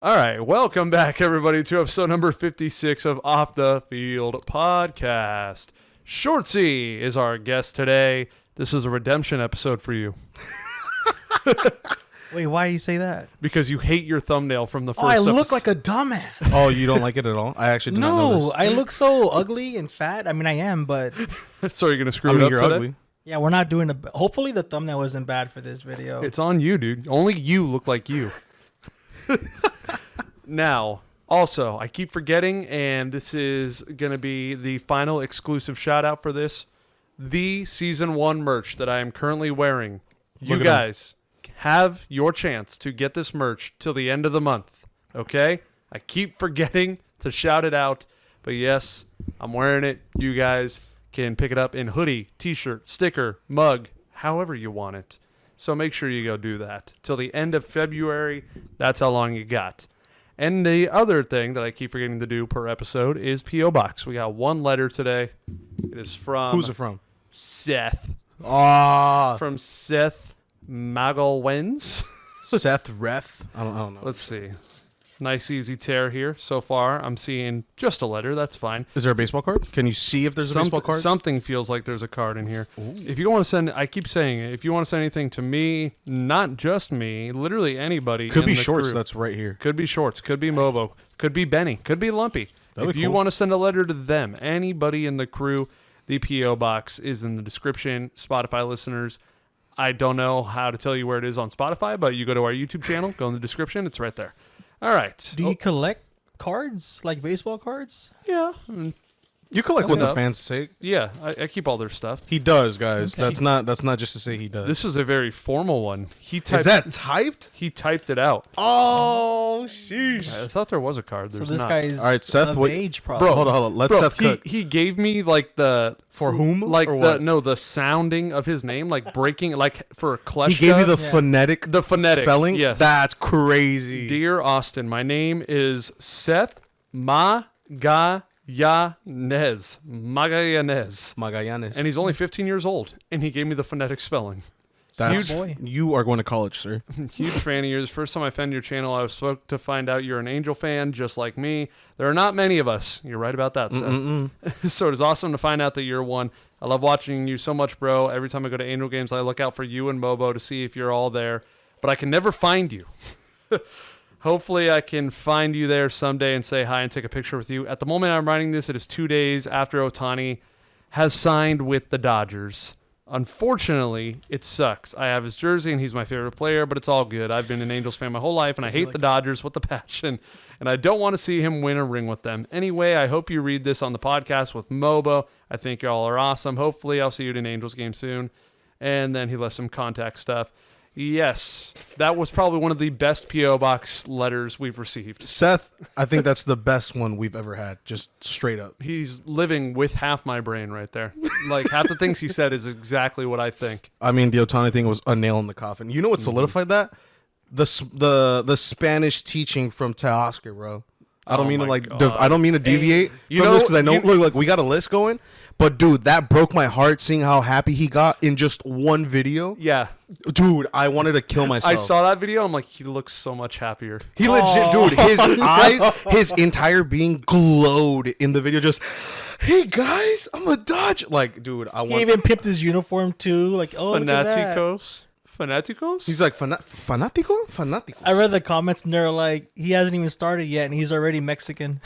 All right, welcome back, everybody, to episode number 56 of Off the Field Podcast. Shortsie is our guest today. This is a redemption episode for you. Wait, why do you say that? Because you hate your thumbnail from the first I episode. look like a dumbass. Oh, you don't like it at all? I actually do not know No, this. I look so ugly and fat. I mean, I am, but So you're going to screw I mean, it up you're today? ugly. yeah, we're not doing a. Hopefully, the thumbnail isn't bad for this video. It's on you, dude. Only you look like you. Now, also, I keep forgetting, and this is going to be the final exclusive shout-out for this. The Season 1 merch that I am currently wearing. You Look at guys have your chance to get this merch till the end of the month, okay? I keep forgetting to shout it out, but yes, I'm wearing it. You guys can pick it up in hoodie, t-shirt, sticker, mug, however you want it. So make sure you go do that. Till the end of February, that's how long you got. And the other thing that I keep forgetting to do per episode is P.O. Box. We got one letter today. It is from Who's it from? Seth. Ah, From Seth Magalwens. Seth Ref. I don't know. Let's see. Nice easy tear here so far. I'm seeing just a letter. That's fine. Is there a baseball card? Can you see if there's a baseball card? Something feels like there's a card in here. If you want to send, I keep saying it, if you want to send anything to me, not just me, literally anybody. Could in be the shorts. crew. That's right here. Could be Shorts. Could be Mobo. Could be Benny. Could be Lumpy. That'd If be you cool. want to send a letter to them, anybody in the crew, the P.O. box is in the description. Spotify listeners, I don't know how to tell you where it is on Spotify, but you go to our YouTube channel, go in the description. It's right there. All right. Do you collect cards, like baseball cards? Yeah. You collect what Yeah. the fans say. Yeah. I keep all their stuff. He does, guys. Okay. That's not just to say he does. This is a very formal one. He typed, Is that typed? He typed it out. Oh, sheesh. I thought there was a card. So There's this not. guy's All right, Seth, of what- age, probably. Bro, Hold on. Let Bro, Seth cook. he gave me like the For whom? like or the what? the sounding of his name, like breaking, like for Kleschka. He gave you the Yeah. phonetic phonetic, spelling? yes. That's crazy. Dear Austin, my name is Seth Magayanez. Magayanez. Magallanes. And he's only 15 years old, and he gave me the phonetic spelling. That's, Boy. you are going to college, sir. Huge fan of yours. First time I found your channel, I was stoked to find out you're an Angel fan, just like me. There are not many of us. You're right about that, Seth. So it is awesome to find out that you're one. I love watching you so much, bro. Every time I go to Angel games, I look out for you and Mobo to see if you're all there, but I can never find you. Hopefully, I can find you there someday and say hi and take a picture with you. At the moment I'm writing this, it is 2 days after Ohtani has signed with the Dodgers. Unfortunately, it sucks. I have his jersey, and he's my favorite player, but it's all good. I've been an Angels fan my whole life, and I hate the Dodgers with a passion, and I don't want to see him win a ring with them. Anyway, I hope you read this on the podcast with Mobo. I think y'all are awesome. Hopefully, I'll see you at an Angels game soon. And then he left some contact stuff. Yes, that was probably one of the best P.O. Box letters we've received. Seth, I think that's the best one we've ever had. Just straight up. He's living with half my brain right there. Like, half the things he said is exactly what I think. I mean, the Ohtani thing was a nail in the coffin. You know what solidified that? The Spanish teaching from Teoscar, bro. I don't Oh mean to my like. God. I don't mean to deviate you from know- this because I know. you- Look, we got a list going, but dude, that broke my heart seeing how happy he got in just one video. Yeah, Dude, I wanted to kill myself. I saw that video. I'm like, he looks so much happier. He legit, dude. His eyes, his entire being glowed in the video. Just, hey guys, I'm a Dodger. Like, dude, I He want. even pimped his uniform too. Like, oh, look at that. Fanaticos? He's like fanatico. I read the comments and they're like, he hasn't even started yet, and he's already Mexican.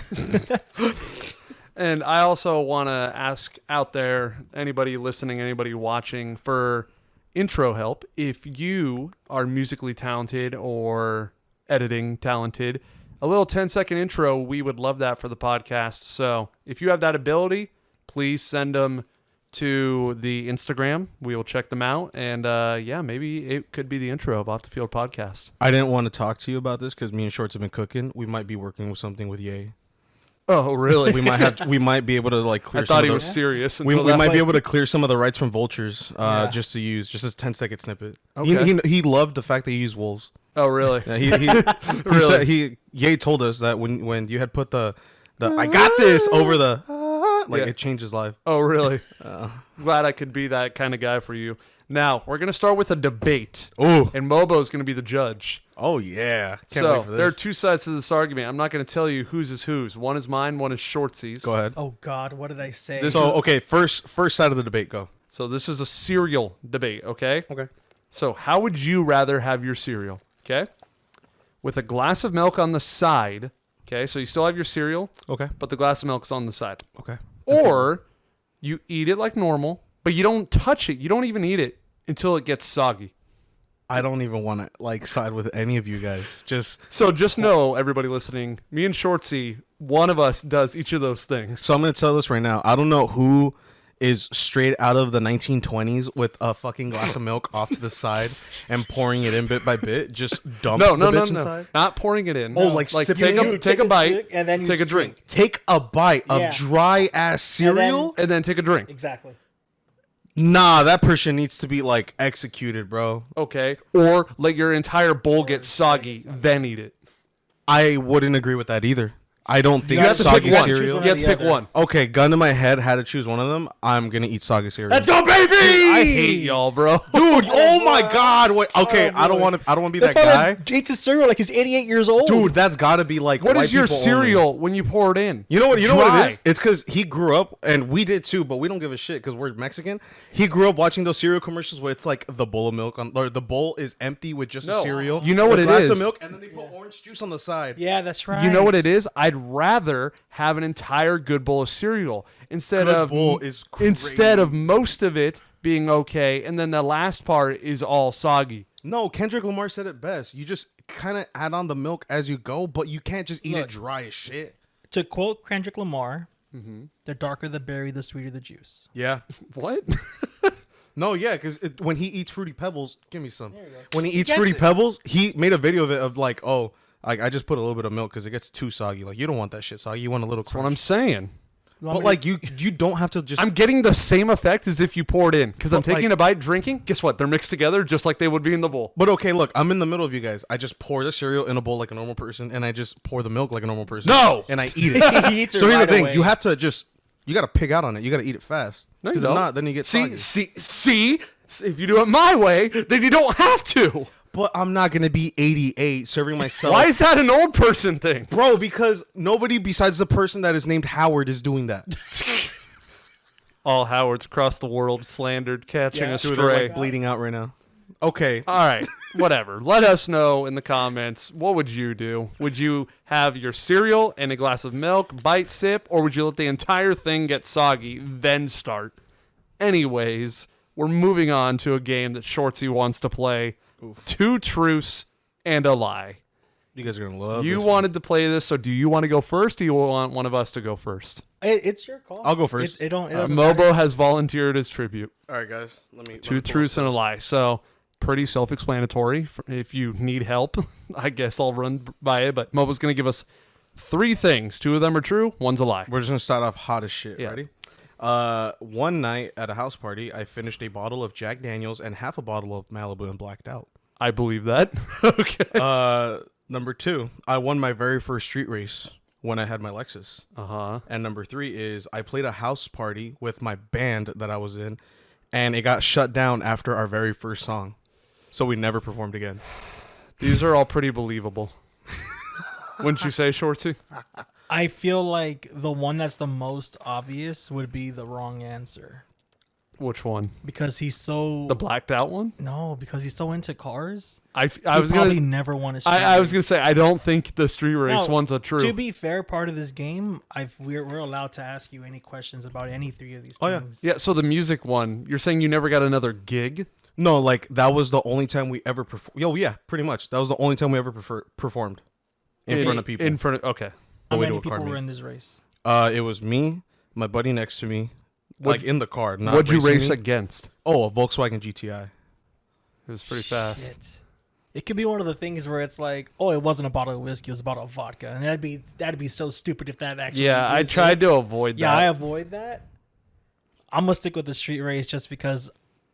And I also want to ask out there, anybody listening, anybody watching, for intro help. If you are musically talented or editing talented, a little 10-second intro, we would love that for the podcast. So if you have that ability, please send them to the Instagram. We will check them out. And yeah, maybe it could be the intro of Off the Field Podcast. I didn't want to talk to you about this because me and Shorts have been cooking. We might be working with something with Ye. Oh, really? We might be able to like clear. I thought he some of was the, serious. We until might that be point. able to clear some of the rights from Vultures, Yeah. just to use just as 10-second snippet. Okay. He loved the fact that he used wolves. Oh, really? Yeah, he Really? said Ye told us that when you had put the I got this over the like Yeah. it changed his life. Oh, really? Glad I could be that kind of guy for you. Now, we're going to start with a debate. Ooh. And Mobo's going to be the judge. Oh, yeah. Can't So, wait for this. there are two sides to this argument. I'm not going to tell you whose is whose. One is mine, one is Shortsie's. Go ahead. Oh God, what did I say? Okay, first side of the debate, go. So, this is a cereal debate, okay? Okay. So, how would you rather have your cereal? Okay? With a glass of milk on the side. Okay, so you still have your cereal, Okay. but the glass of milk is on the side. Okay. Or you eat it like normal, but you don't touch it. You don't even eat it until it gets soggy. I don't even want to like side with any of you guys. Just know, everybody listening, me and Shortsy, one of us does each of those things. So I'm going to tell this right now. I don't know who is straight out of the 1920s with a fucking glass of milk off to the side and pouring it in bit by bit. Just dump No, the no, bits no. inside. Not pouring it in. Oh, like sipping take it? take a bite, stick and then you take a drink, Take a bite Yeah. of dry ass cereal. and then take a drink. Exactly. Nah, that person needs to be like executed, bro. Okay. Or let your entire bowl get soggy, then eat it. I wouldn't agree with that either. I don't think You have to soggy pick one. cereal. You have to pick one. Okay, gun to my head, had to choose one of them. I'm gonna eat soggy cereal. Let's go, baby! I hate y'all, bro. dude. Oh my god. Wait. Okay, Oh, I don't boy. want to. I don't want to be That's that why guy. he eats his cereal like he's 88 years old. Dude, that's got to be like. What white is your people cereal only. when you pour it in? You know what? You know what Dry. it is? It's because he grew up, and we did too, but we don't give a shit because we're Mexican. He grew up watching those cereal commercials where it's like the bowl of milk on, or the bowl is empty with just a No. cereal. You know what a it glass is? of milk, and then they put orange juice on the side. Yeah, that's right. You know what it is? I'd rather have an entire good bowl of cereal instead Good of bowl is instead of crazy. most of it being okay, and then the last part is all soggy. No, Kendrick Lamar said it best. You just kind of add on the milk as you go, but you can't just eat it Look. dry as shit. To quote Kendrick Lamar, the darker the berry, the sweeter the juice. Yeah. What? No, yeah, because when he eats Fruity Pebbles, give me some. you go. When he eats gets Fruity it. Pebbles, he made a video of it of like, oh, I just put a little bit of milk because it gets too soggy. Like, you don't want that shit soggy. You want a little That's what I'm crunch. saying. You want But me like, to- you don't have to just. I'm getting the same effect as if you poured in because I'm But, like- taking a bite, drinking. Guess what? They're mixed together just like they would be in the bowl. But okay, look, I'm in the middle of you guys. I just pour the cereal in a bowl like a normal person, and I just pour the milk like a normal person. No! And I eat it. He eats it So here's right the thing: away. you have to just. You got to pig out on it. You got to eat it fast. No, you 'Cause if don't. not, then you get soggy. See. If you do it my way, then you don't have to. But I'm not gonna be 88 serving myself. Why is that an old person thing? Bro, because nobody besides the person that is named Howard is doing that. All Howards across the world slandered, catching Yeah. a Dude, they're stray. like bleeding out right now. Okay. All right, whatever. Let us know in the comments. What would you do? Would you have your cereal and a glass of milk, bite, sip, or would you let the entire thing get soggy, then start? Anyways, we're moving on to a game that Shortsy wants to play. Two truths and a lie. You guys are gonna love You this wanted to play this, so do you want to go first? Or do you want one of us to go first? It's your call. I'll go first. It doesn't matter. Mobo has volunteered as tribute. one. All right, guys. Let me. Two truths and a lie. So pretty self-explanatory. If you need help, I guess I'll run by it. But Mobo's going to give us three things. Two of them are true. One's a lie. We're just gonna start off hot as shit. Yeah. Ready? One night at a house party, I finished a bottle of Jack Daniels and half a bottle of Malibu and blacked out. I believe that. Okay. Number two, I won my very first street race when I had my Lexus. Uh-huh. And number three is I played a house party with my band that I was in, and it got shut down after our very first song. So we never performed again. These are all pretty believable. Wouldn't you say, Shortsy? I feel like the one that's the most obvious would be the wrong answer Which one? because he's so The blacked out one? no because he's so into cars. I He was probably going to... never won a street I was going race. to say, I don't think the street race Now, one's a true. To be fair, part of this game, we're allowed to ask you any questions about any three of these Oh, yeah. things. Yeah, so the music one, you're saying you never got another gig? No, like that was the only time we ever performed. Yo, yeah, pretty much. That was the only time we ever performed in front of people. In front of... Okay. How way many to a car people meet. were in this race? It was me, my buddy next to me, like in the car. Not What'd you racing race me. against? Oh, a Volkswagen GTI. It was pretty fast. Shit. It could be one of the things where it's like, oh, it wasn't a bottle of whiskey, it was a bottle of vodka, and that'd be so stupid if that actually. Yeah, I is it. tried to avoid Yeah, that. I avoid that. I'm gonna stick with the street race just because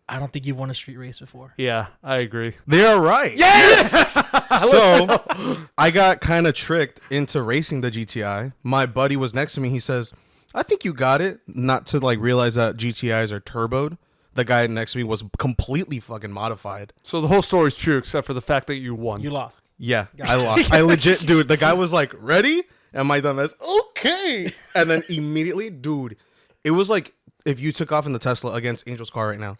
I don't think you've won a street race before. Yeah, I agree. They are right. Yes! So I got kind of tricked into racing the GTI. My buddy was next to me. He says, "I think you got it." Not to like realize that GTIs are turboed. the guy next to me was completely fucking modified. So the whole story's true except for the fact that you won. You lost. Yeah, I lost. I legit, dude. The guy was like, "Ready?" And my dumbass, "Okay." And then immediately, dude, it was like if you took off in the Tesla against Angel's car right now.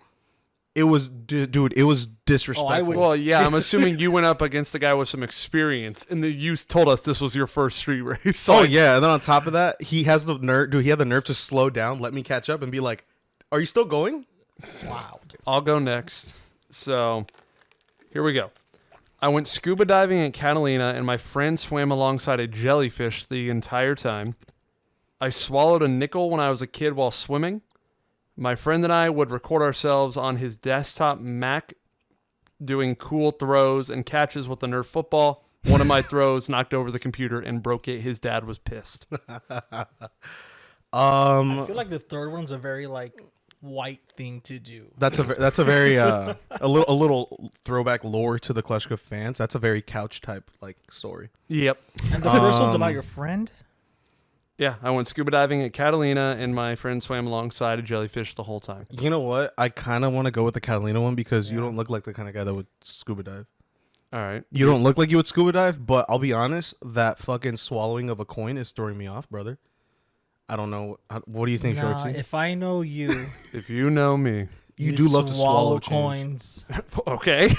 It was, dude. It was disrespectful. Well, yeah, I'm assuming you went up against a guy with some experience, and you told us this was your first street race. So yeah, and then on top of that, he has the nerve. Dude, he had the nerve to slow down, let me catch up, and be like, "Are you still going?" Wow. I'll go next. So here we go. I went scuba diving at Catalina, and my friend swam alongside a jellyfish the entire time. I swallowed a nickel when I was a kid while swimming. My friend and I would record ourselves on his desktop Mac doing cool throws and catches with the Nerf football. One of my throws knocked over the computer and broke it. His dad was pissed. I feel like the third one's a very like white thing to do. That's a very a little throwback lore to the Kleschka fans. That's a very couch type like story. Yep. And the first one's about your friend? Yeah, I went scuba diving at Catalina, and my friend swam alongside a jellyfish the whole time. You know what? I kind of want to go with the Catalina one because you don't look like the kind of guy that would scuba dive. All right. You don't look like you would scuba dive, but I'll be honest, that fucking swallowing of a coin is throwing me off, brother. I don't know. What do you think, Nah, Shortsie? if I know you, If you know me. You do love to swallow change. coins. Okay.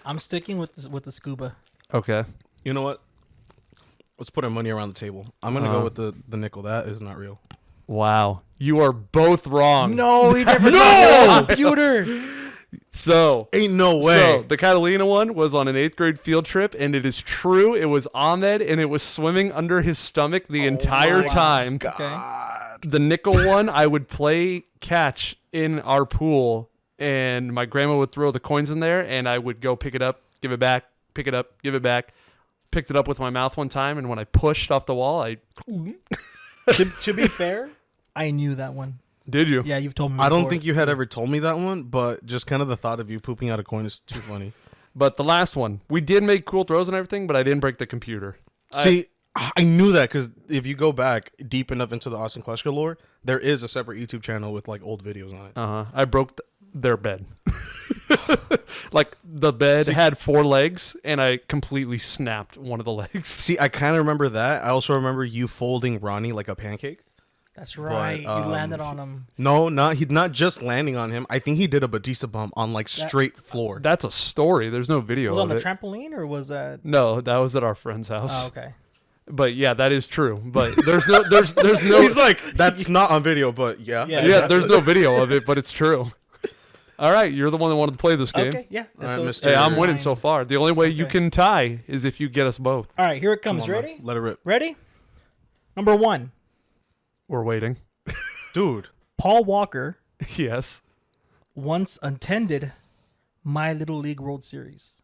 I'm sticking with the scuba. Okay. You know what? Let's put our money around the table. I'm going to go with the nickel. That is not real. Wow. You are both wrong. No, he never No! computer. So, Ain't no way. So the Catalina one was on an 8th grade field trip, and it is true. It was Ahmed, and it was swimming under his stomach the entire time. Okay. The nickel one, I would play catch in our pool, and my grandma would throw the coins in there, and I would go pick it up, give it back, pick it up, give it back. Picked it up with my mouth one time, and when I pushed off the wall, to be fair, I knew that one. Did you? Yeah, you've told me. I don't before. think you had ever told me that one, but just kind of the thought of you pooping out a coin is too funny. But the last one, we did make cool throws and everything, but I didn't break the computer. See, I knew that because if you go back deep enough into the Austin Kleschka lore, there is a separate YouTube channel with like old videos on it. I broke their bed. Like the bed had 4 legs, and I completely snapped one of the legs. See, I kind of remember that. I also remember you folding Ronnie like a pancake. That's right. You landed on him. No, not just landing on him. I think he did a Batista bump on like straight floor. That's a story. There's no video Was it of on it. the trampoline or was that? No, that was at our friend's house. Oh, okay. But yeah, that is true. But there's no. He's like, that's not on video, but yeah. Yeah, there's no video of it, but it's true. All right, you're the one that wanted to play this game. Okay, yeah. All right, Mr. Hey, I'm Fine. winning so far. The only way you Okay. can tie is if you get us both. All right, here it Come comes. on, Ready? man. Let it rip. Ready? Number 1. We're waiting. Dude. Paul Walker Yes. once attended My Little League World Series.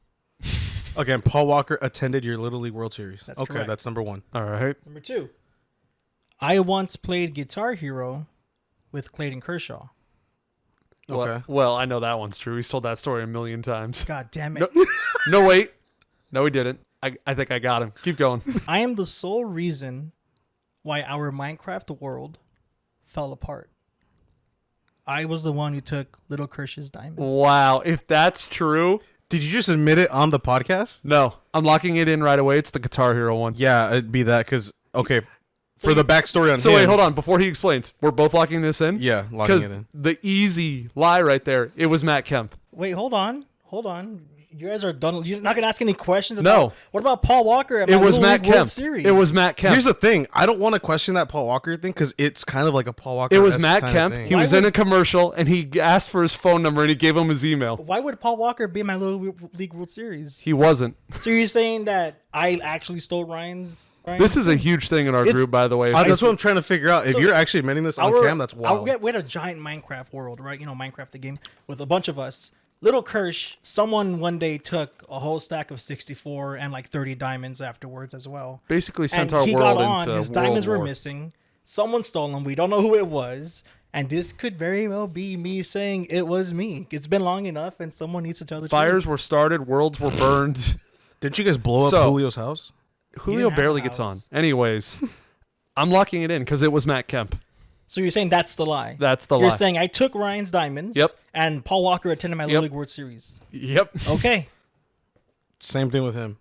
Again, Paul Walker attended your Little League World Series. That's okay, correct. that's number 1. All right. Number 2. I once played Guitar Hero with Clayton Kershaw. Okay. Well, I know that one's true. He's told that story a million times. God damn it. No, wait. No, he didn't. I think I got him. Keep going. I am the sole reason why our Minecraft world fell apart. I was the one who took Little Kirsch's diamonds. Wow. If that's true, Did you just admit it on the podcast? no. I'm locking it in right away. It's the Guitar Hero one. Yeah, it'd be that because, okay, for the backstory on So him. wait, hold on. Before he explains, we're both locking this in? Yeah, locking Because it in. the easy lie right there, it was Matt Kemp. Wait, hold on. You guys are done. You're not going to ask any questions No. about... What about Paul Walker at It My was Little Matt League World Kemp. Series? It was Matt Kemp. Here's the thing. I don't want to question that Paul Walker thing because it's kind of like a Paul Walker. It was Matt Kemp. He Why was in would- a commercial, and he asked for his phone number, and he gave him his email. Why would Paul Walker be in My Little League World Series? He wasn't. So you're saying that I actually stole Ryan's... This is a huge thing in our It's- group, by the way. That's what I'm trying to figure out. If So you're actually admitting this on cam, that's wild. We had a giant Minecraft world, right? You know, Minecraft the game with a bunch of us. Little Kirsch, someone one day took a whole stack of 64 and like 30 diamonds afterwards as well. Basically sent And our he world got on. into His World diamonds War. were missing. Someone stole them. We don't know who it was. And this could very well be me saying it was me. It's been long enough, and someone needs to tell the Fires truth. were started. Worlds were burned. Didn't you guys blow up So- Julio's house? Julio didn't have barely a gets house. on. Anyways, I'm locking it in because it was Matt Kemp. So you're saying that's the lie? That's the You're lie. saying I took Ryan's diamonds. Yep. And Paul Walker attended my Little League World Series. Yep. Okay. Same thing with him.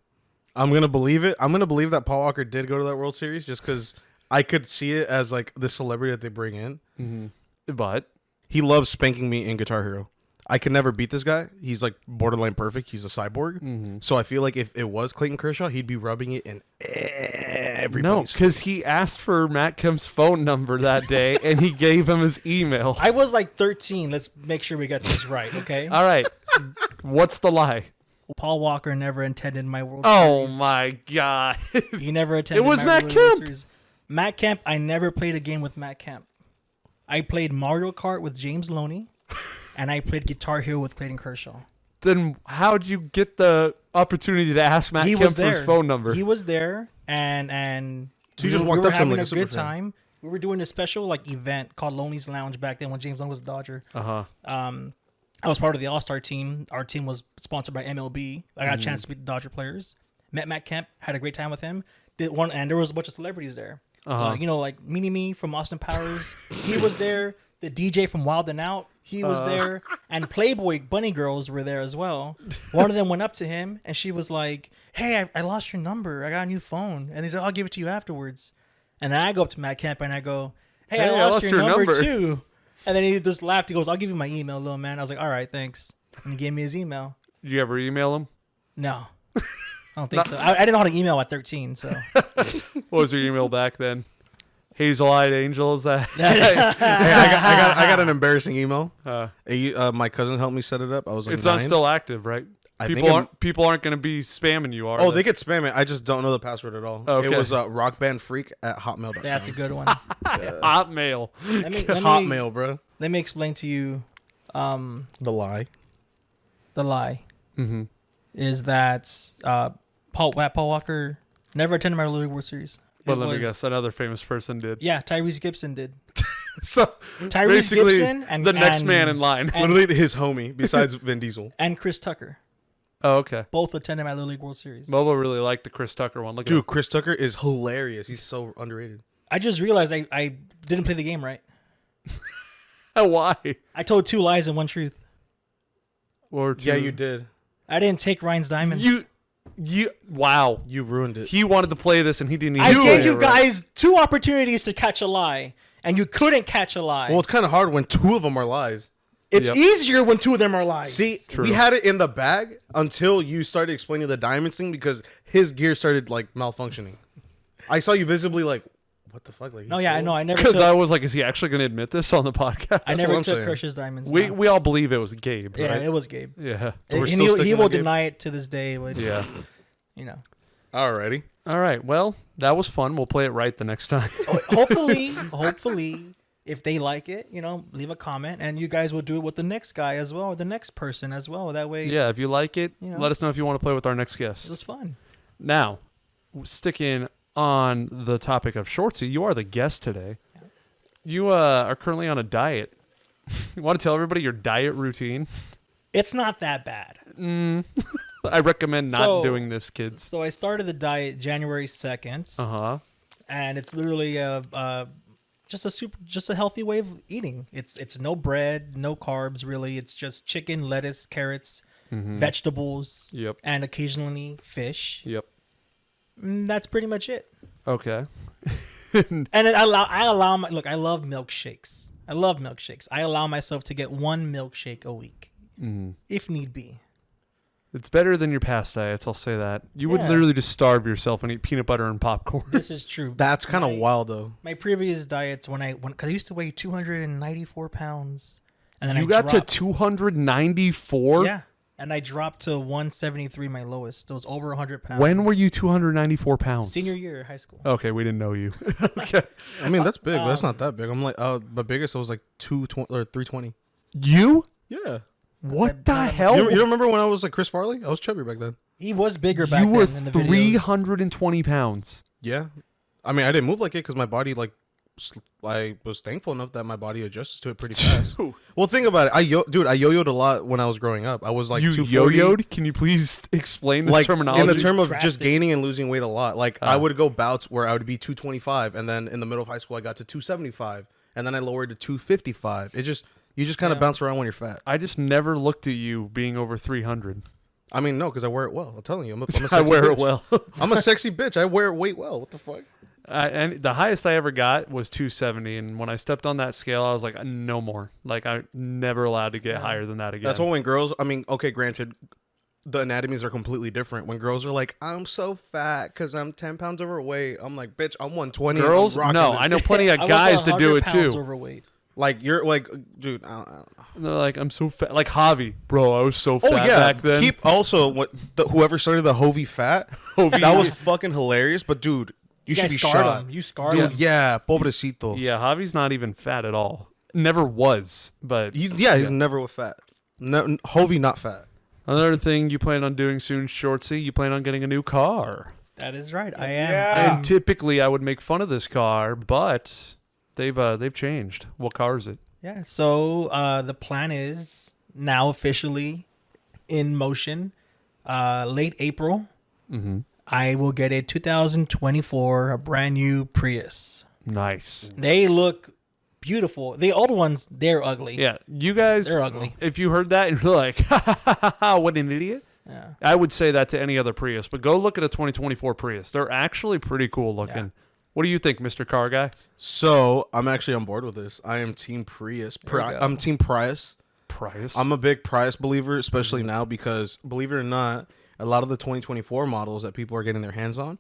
I'm gonna believe it. I'm gonna believe that Paul Walker did go to that World Series just because I could see it as like the celebrity that they bring in. But He loves spanking me in Guitar Hero. I could never beat this guy. He's like borderline perfect. He's a cyborg. So I feel like if it was Clayton Kershaw, he'd be rubbing it in every no, place. because he asked for Matt Kemp's phone number that day, and he gave him his email. I was like 13. Let's make sure we got this right, okay? All right. What's the lie? Paul Walker never attended my World Oh Series. my God. He never attended was my Matt World League Kemp. Series. Matt Kemp, I never played a game with Matt Kemp. I played Mario Kart with James Loney, and I played Guitar Hero with Clayton Kershaw. Then how'd you get the opportunity to ask Matt He Kemp was for there. his phone number? He was there, and So you just we walked were up to him having like a a good super fan. time. We were doing a special like event called Lonely's Lounge back then when James Loney was a Dodger. Uh-huh. I was part of the All-Star team. Our team was sponsored by MLB. I got a chance to meet the Dodger players. Met Matt Kemp, had a great time with him. Did one, and there was a bunch of celebrities there. You know, like Mini Me from Austin Powers. He was there. The DJ from Wild and Out, he was there. And Playboy Bunny Girls were there as well. One of them went up to him, and she was like, hey, I lost your number. I got a new phone. And he said, I'll give it to you afterwards. And then I go up to Matt Kemp, and I go, hey, I lost your number too. And then he just laughed. He goes, I'll give you my email, little man. I was like, all right, thanks. And he gave me his email. Did you ever email him? No. I don't think so. I didn't know how to email at 13, so. What was your email back then? Hazel-eyed angel, is that? Hey, I got an embarrassing email. Uh, My cousin helped me set it up. I was like, it's 9. not still active, right? I People think aren't going to be spamming you, are Oh, they? they could spam it. I just don't know the password at all. Okay. It was rockbandfreak@hotmail.com. That's a good one. Hotmail. Hotmail, bro. Let me explain to you The lie. the lie. Is that Paul Walker never attended my Little League World Series. Well, let me guess. Another famous person did. Yeah, Tyrese Gibson did. So Tyrese basically, Gibson and the next and- man in line. and- Literally his homie, besides Vin Diesel. And Chris Tucker. Oh, okay. Both attended my Little League World Series. Bobo really liked the Chris Tucker one. Look at Dude, Chris Tucker is hilarious. He's so underrated. I just realized I didn't play the game right. him. Why? I told 2 lies and 1 truth. Or two. Yeah, you did. I didn't take Ryan's diamonds. Wow. You ruined it. He wanted to play this and he didn't even I play gave it you right. guys 2 opportunities to catch a lie, and you couldn't catch a lie. Well, it's kind of hard when 2 of them are lies. it's Yep. easier when 2 of them are lies. See, True. we had it in the bag until you started explaining the diamonds thing because his gear started like malfunctioning. I saw you visibly like, what the fuck? Like, No, yeah, I know. I never Because took, I was like, is he actually going to admit this on the podcast? I what never I'm took saying. Kersh's diamonds. we no. we all believe it was Gabe, Yeah, right? it was Gabe. Yeah. We're And still he sticking will with Gabe? deny it to this day. But, Yeah. you know. Alrighty. All right. Well, that was fun. We'll play it right the next time. Hopefully, if they like it, you know, leave a comment, and you guys will do it with the next guy as well, or the next person as well. That way, Yeah. If you like it, You know. let us know if you want to play with our next it guest. was fun. Now, sticking on the topic of Shortsie, you are the guest today. You are currently on a diet. You want to tell everybody your diet routine? It's not that bad. I recommend not So- doing this, kids. So I started the diet January 2nd, Uh-huh. and it's literally just a healthy way of eating. It's no bread, no carbs really. It's just chicken, lettuce, carrots, vegetables, Yep. and occasionally fish. Yep. That's pretty much it. Okay. And then I allow my look. I love milkshakes. I allow myself to get 1 milkshake a week, if need be. It's better than your past diets, I'll say that. You would Yeah. literally just starve yourself and eat peanut butter and popcorn. This is true. That's kind of wild though. My previous diets because I used to weigh 294 pounds, and then You I got dropped, to 294? yeah, and I dropped to 173, my lowest. It was over 100 pounds. When were you 294 pounds? Senior year of high school. Okay, we didn't know you. Okay. I mean, that's big, but that's not that big. I'm like, my biggest was like 220 or 320. You? Yeah. What the You hell? You remember when I was like Chris Farley? I was chubby back then. He was bigger back You were then in the videos. 320 pounds. Yeah. I mean, I didn't move like it because my body like I was thankful enough that my body adjusted to it pretty fast. Well, think about it. I yo-yoed a lot when I was growing up. I was like You 240. yo-yoed? Can you please explain this Like terminology? in the term of Drastic. just gaining and losing weight a lot. Like I would go bouts where I would be 225, and then in the middle of high school I got to 275, and then I lowered to 255. You just kind of bounce around when you're fat. I just never looked at you being over 300. I mean, no, because I wear it well. I'm telling you, I'm a sexy I wear bitch. it well. I'm a sexy bitch. I wear weight well. What the fuck? And the highest I ever got was 270, and when I stepped on that scale, I was like, no more. Like, I'm never allowed to get higher than that again. That's why when girls, I mean, okay, granted, the anatomies are completely different. When girls are like, I'm so fat because I'm 10 pounds overweight, I'm like, bitch, I'm 120. Girls? No, I know plenty of guys that do it too. Overweight. Like, you're like, dude, I don't know. And they're like, I'm so fat. Like Javi, bro, I was so fat back then. Keep also whoever started the Hovey fat. That was fucking hilarious. But dude, you should be shot. You scarred Dude, him. yeah, pobrecito. Yeah, Javi's not even fat at all. Never was, but He's never was fat. No, Hovey not fat. Another thing you plan on doing soon, Shortsie, you plan on getting a new car. That is right. I am. Yeah. And typically I would make fun of this car, but they've changed. What car is it? Yeah. So the plan is now officially in motion. Late April, I will get a 2024 a brand new Prius. Nice. They look beautiful. The old ones, they're ugly. Yeah, you guys, They're ugly. If you heard that and you're like, ha, ha, ha, ha, what an idiot. Yeah. I would say that to any other Prius, but go look at a 2024 Prius. They're actually pretty cool looking. Yeah. What do you think, Mr. Car Guy? So I'm actually on board with this. I am Team Prius. I'm Team Prius. Prius? I'm a big Prius believer, especially now because, believe it or not, a lot of the 2024 models that people are getting their hands on,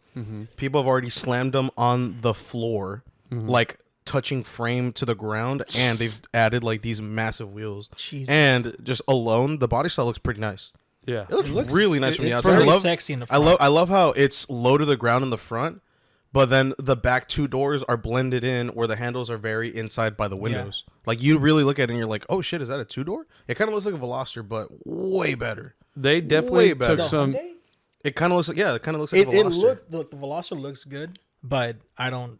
people have already slammed them on the floor, like touching frame to the ground, and they've added like these massive wheels. Jesus. And just alone, the body style looks pretty nice. Yeah. It looks really nice from the It's outside. really sexy in the front. I love how it's low to the ground in the front, but then the back two doors are blended in where the handles are very inside by the windows. Like you really look at it and you're like, oh shit, is that a 2-door? It kind of looks like a Veloster, but way better. They definitely better. took some. Hyundai? It kind of looks like it kind of looks like a Veloster. The Veloster looks good, but I don't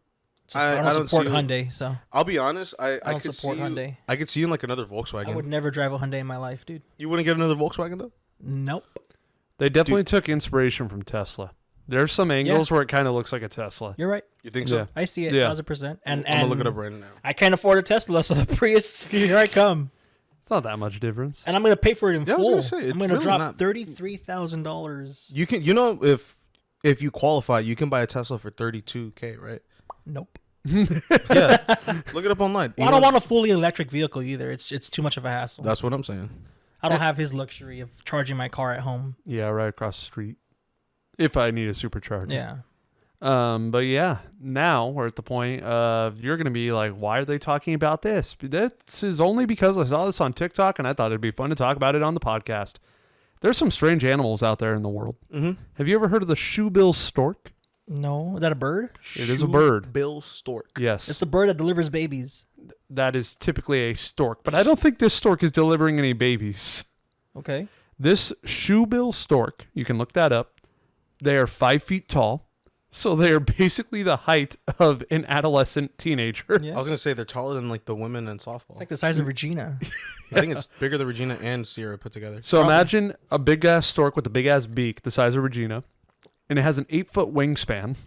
I don't support see- Hyundai, so I'll be honest, I don't could see support you, Hyundai. I could see you in like another I Volkswagen. would never drive a Hyundai in my life, dude. You wouldn't get another Volkswagen though? Nope. They definitely took inspiration from Tesla. There's some angles where it kind of looks like a Tesla. You're right. You think so? Yeah. I see it, Yeah. 1,000%. And I'm gonna look it up right now. I can't afford a Tesla, so the Prius, here I come. It's not that much difference. And I'm gonna pay for it in Yeah, I was full. gonna say, it's I'm gonna really drop not- $33,000. You can, if you qualify, you can buy a Tesla for $32K, right? Nope. Yeah, look it up online. I don't want a fully electric vehicle either. It's too much of a hassle. That's what I'm saying. I don't have his luxury of charging my car at home. Yeah, right across the street. If I need a supercharger. Yeah. But yeah, now we're at the point of you're gonna be like, why are they talking about this? This is only because I saw this on TikTok and I thought it'd be fun to talk about it on the podcast. There's some strange animals out there in the world. Have you ever heard of the shoebill stork? No, is that a bird? It is a bird. Bill Stork. Yes. It's the bird that delivers babies. That is typically a stork, but I don't think this stork is delivering any babies. Okay. This shoebill stork, you can look that up. They are 5 feet tall, so they are basically the height of an adolescent teenager. Yeah. I was gonna say they're taller than like the women in softball. It's like the size of Regina. I think it's bigger than Regina and Sierra put together. So imagine a big ass stork with a big ass beak, the size of Regina, and it has an 8-foot wingspan.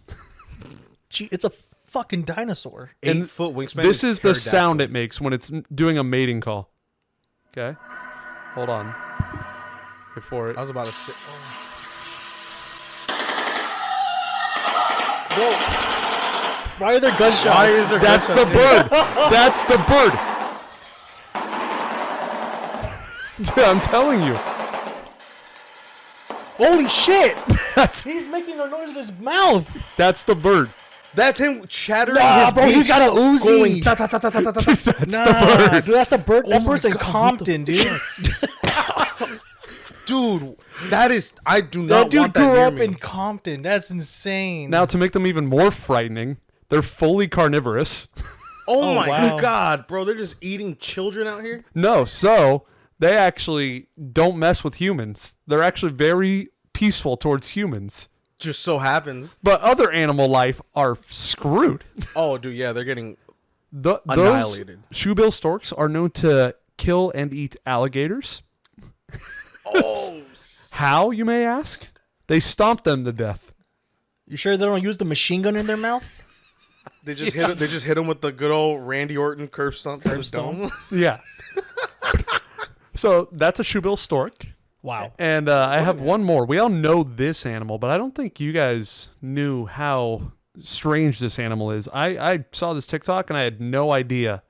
Gee, it's a fucking dinosaur. 8-foot wingspan. This is the pterodactyl. sound it makes when it's doing a mating call. Okay, hold on. Before it. I was about to say. Why are there gunshots? Why is there That's the gunshots? bird. That's the bird. Dude, I'm telling you. Holy shit! He's making a noise with his mouth. That's the bird. That's him chattering Nah, his bro, beak, he's got a Uzi. going ta ta ta ta ta ta ta. That's the bird. Dude, that's the bird. That my bird's in God, what the Compton, dude. Dude, that is. I do That not dude want that grew near up me. in Compton. That's insane. Now, to make them even more frightening, they're fully carnivorous. Oh my wow. God, bro! They're just eating children out here. No, so they actually don't mess with humans. They're actually very peaceful towards humans. Just so happens. But other animal life are screwed. Oh, dude, yeah, they're getting. Those Annihilated. shoebill storks are known to kill and eat alligators. Oh, How, you may ask? They stomp them to death. You sure they don't use the machine gun in their mouth? They just hit. They just hit him with the good old Randy Orton curb stomp to his dome. Yeah. So that's a shoebill stork. Wow. And I have one more. We all know this animal, but I don't think you guys knew how strange this animal is. I saw this TikTok and I had no idea.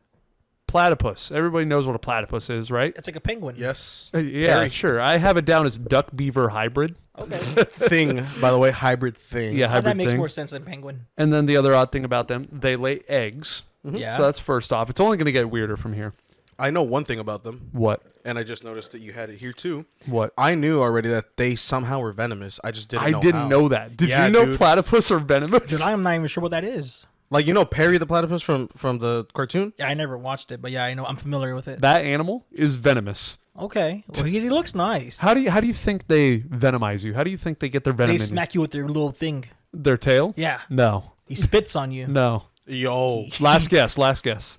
Platypus. Everybody knows what a platypus is, right? It's like a penguin. Yes. Yeah, Very. sure. I have it down as duck beaver hybrid. Okay. Thing, by the way, hybrid thing. Yeah, That hybrid makes thing. more sense than penguin. And then the other odd thing about them, they lay eggs. Yeah. So that's first off. It's only going to get weirder from here. I know one thing about them, What? and I just noticed that you had it here too. What? I knew already that they somehow were venomous. I just didn't know I didn't how. know that. Did Yeah, you know dude. platypus are venomous? Dude, I'm not even sure what that is. Like, you know Perry the platypus from the cartoon? Yeah, I never watched it, but yeah, I know. I'm familiar with it. That animal is venomous. Okay. Well, he looks nice. How do you think they venomize you? How do you think they get their venom They in you? smack you with their little thing. Their tail? Yeah. No. He spits on you. No. Yo. Last guess. Last guess.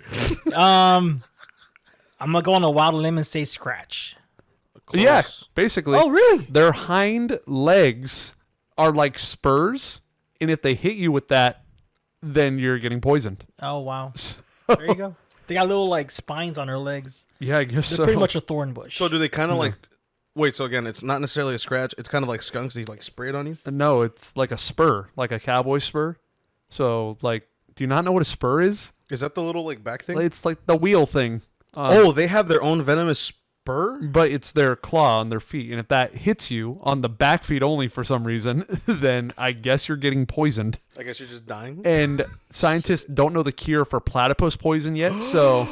I'm gonna go on a wild limb and say scratch. Close. Yeah, basically. Oh, really? Their hind legs are like spurs, and if they hit you with that, then you're getting poisoned. Oh, wow. There you go. They got little like spines on their legs. Yeah, I guess They're so. pretty much a thorn bush. So do they kind of like... Wait, so again, it's not necessarily a scratch. It's kind of like skunks. He's like sprayed on you? No, it's like a spur, like a cowboy spur. So, like, do you not know what a spur is? Is that the little like back thing? It's like the wheel thing. Oh, they have their own venomous spur? But it's their claw on their feet. And if that hits you on the back feet only for some reason, then I guess you're getting poisoned. I guess you're just dying. And scientists don't know the cure for platypus poison yet, so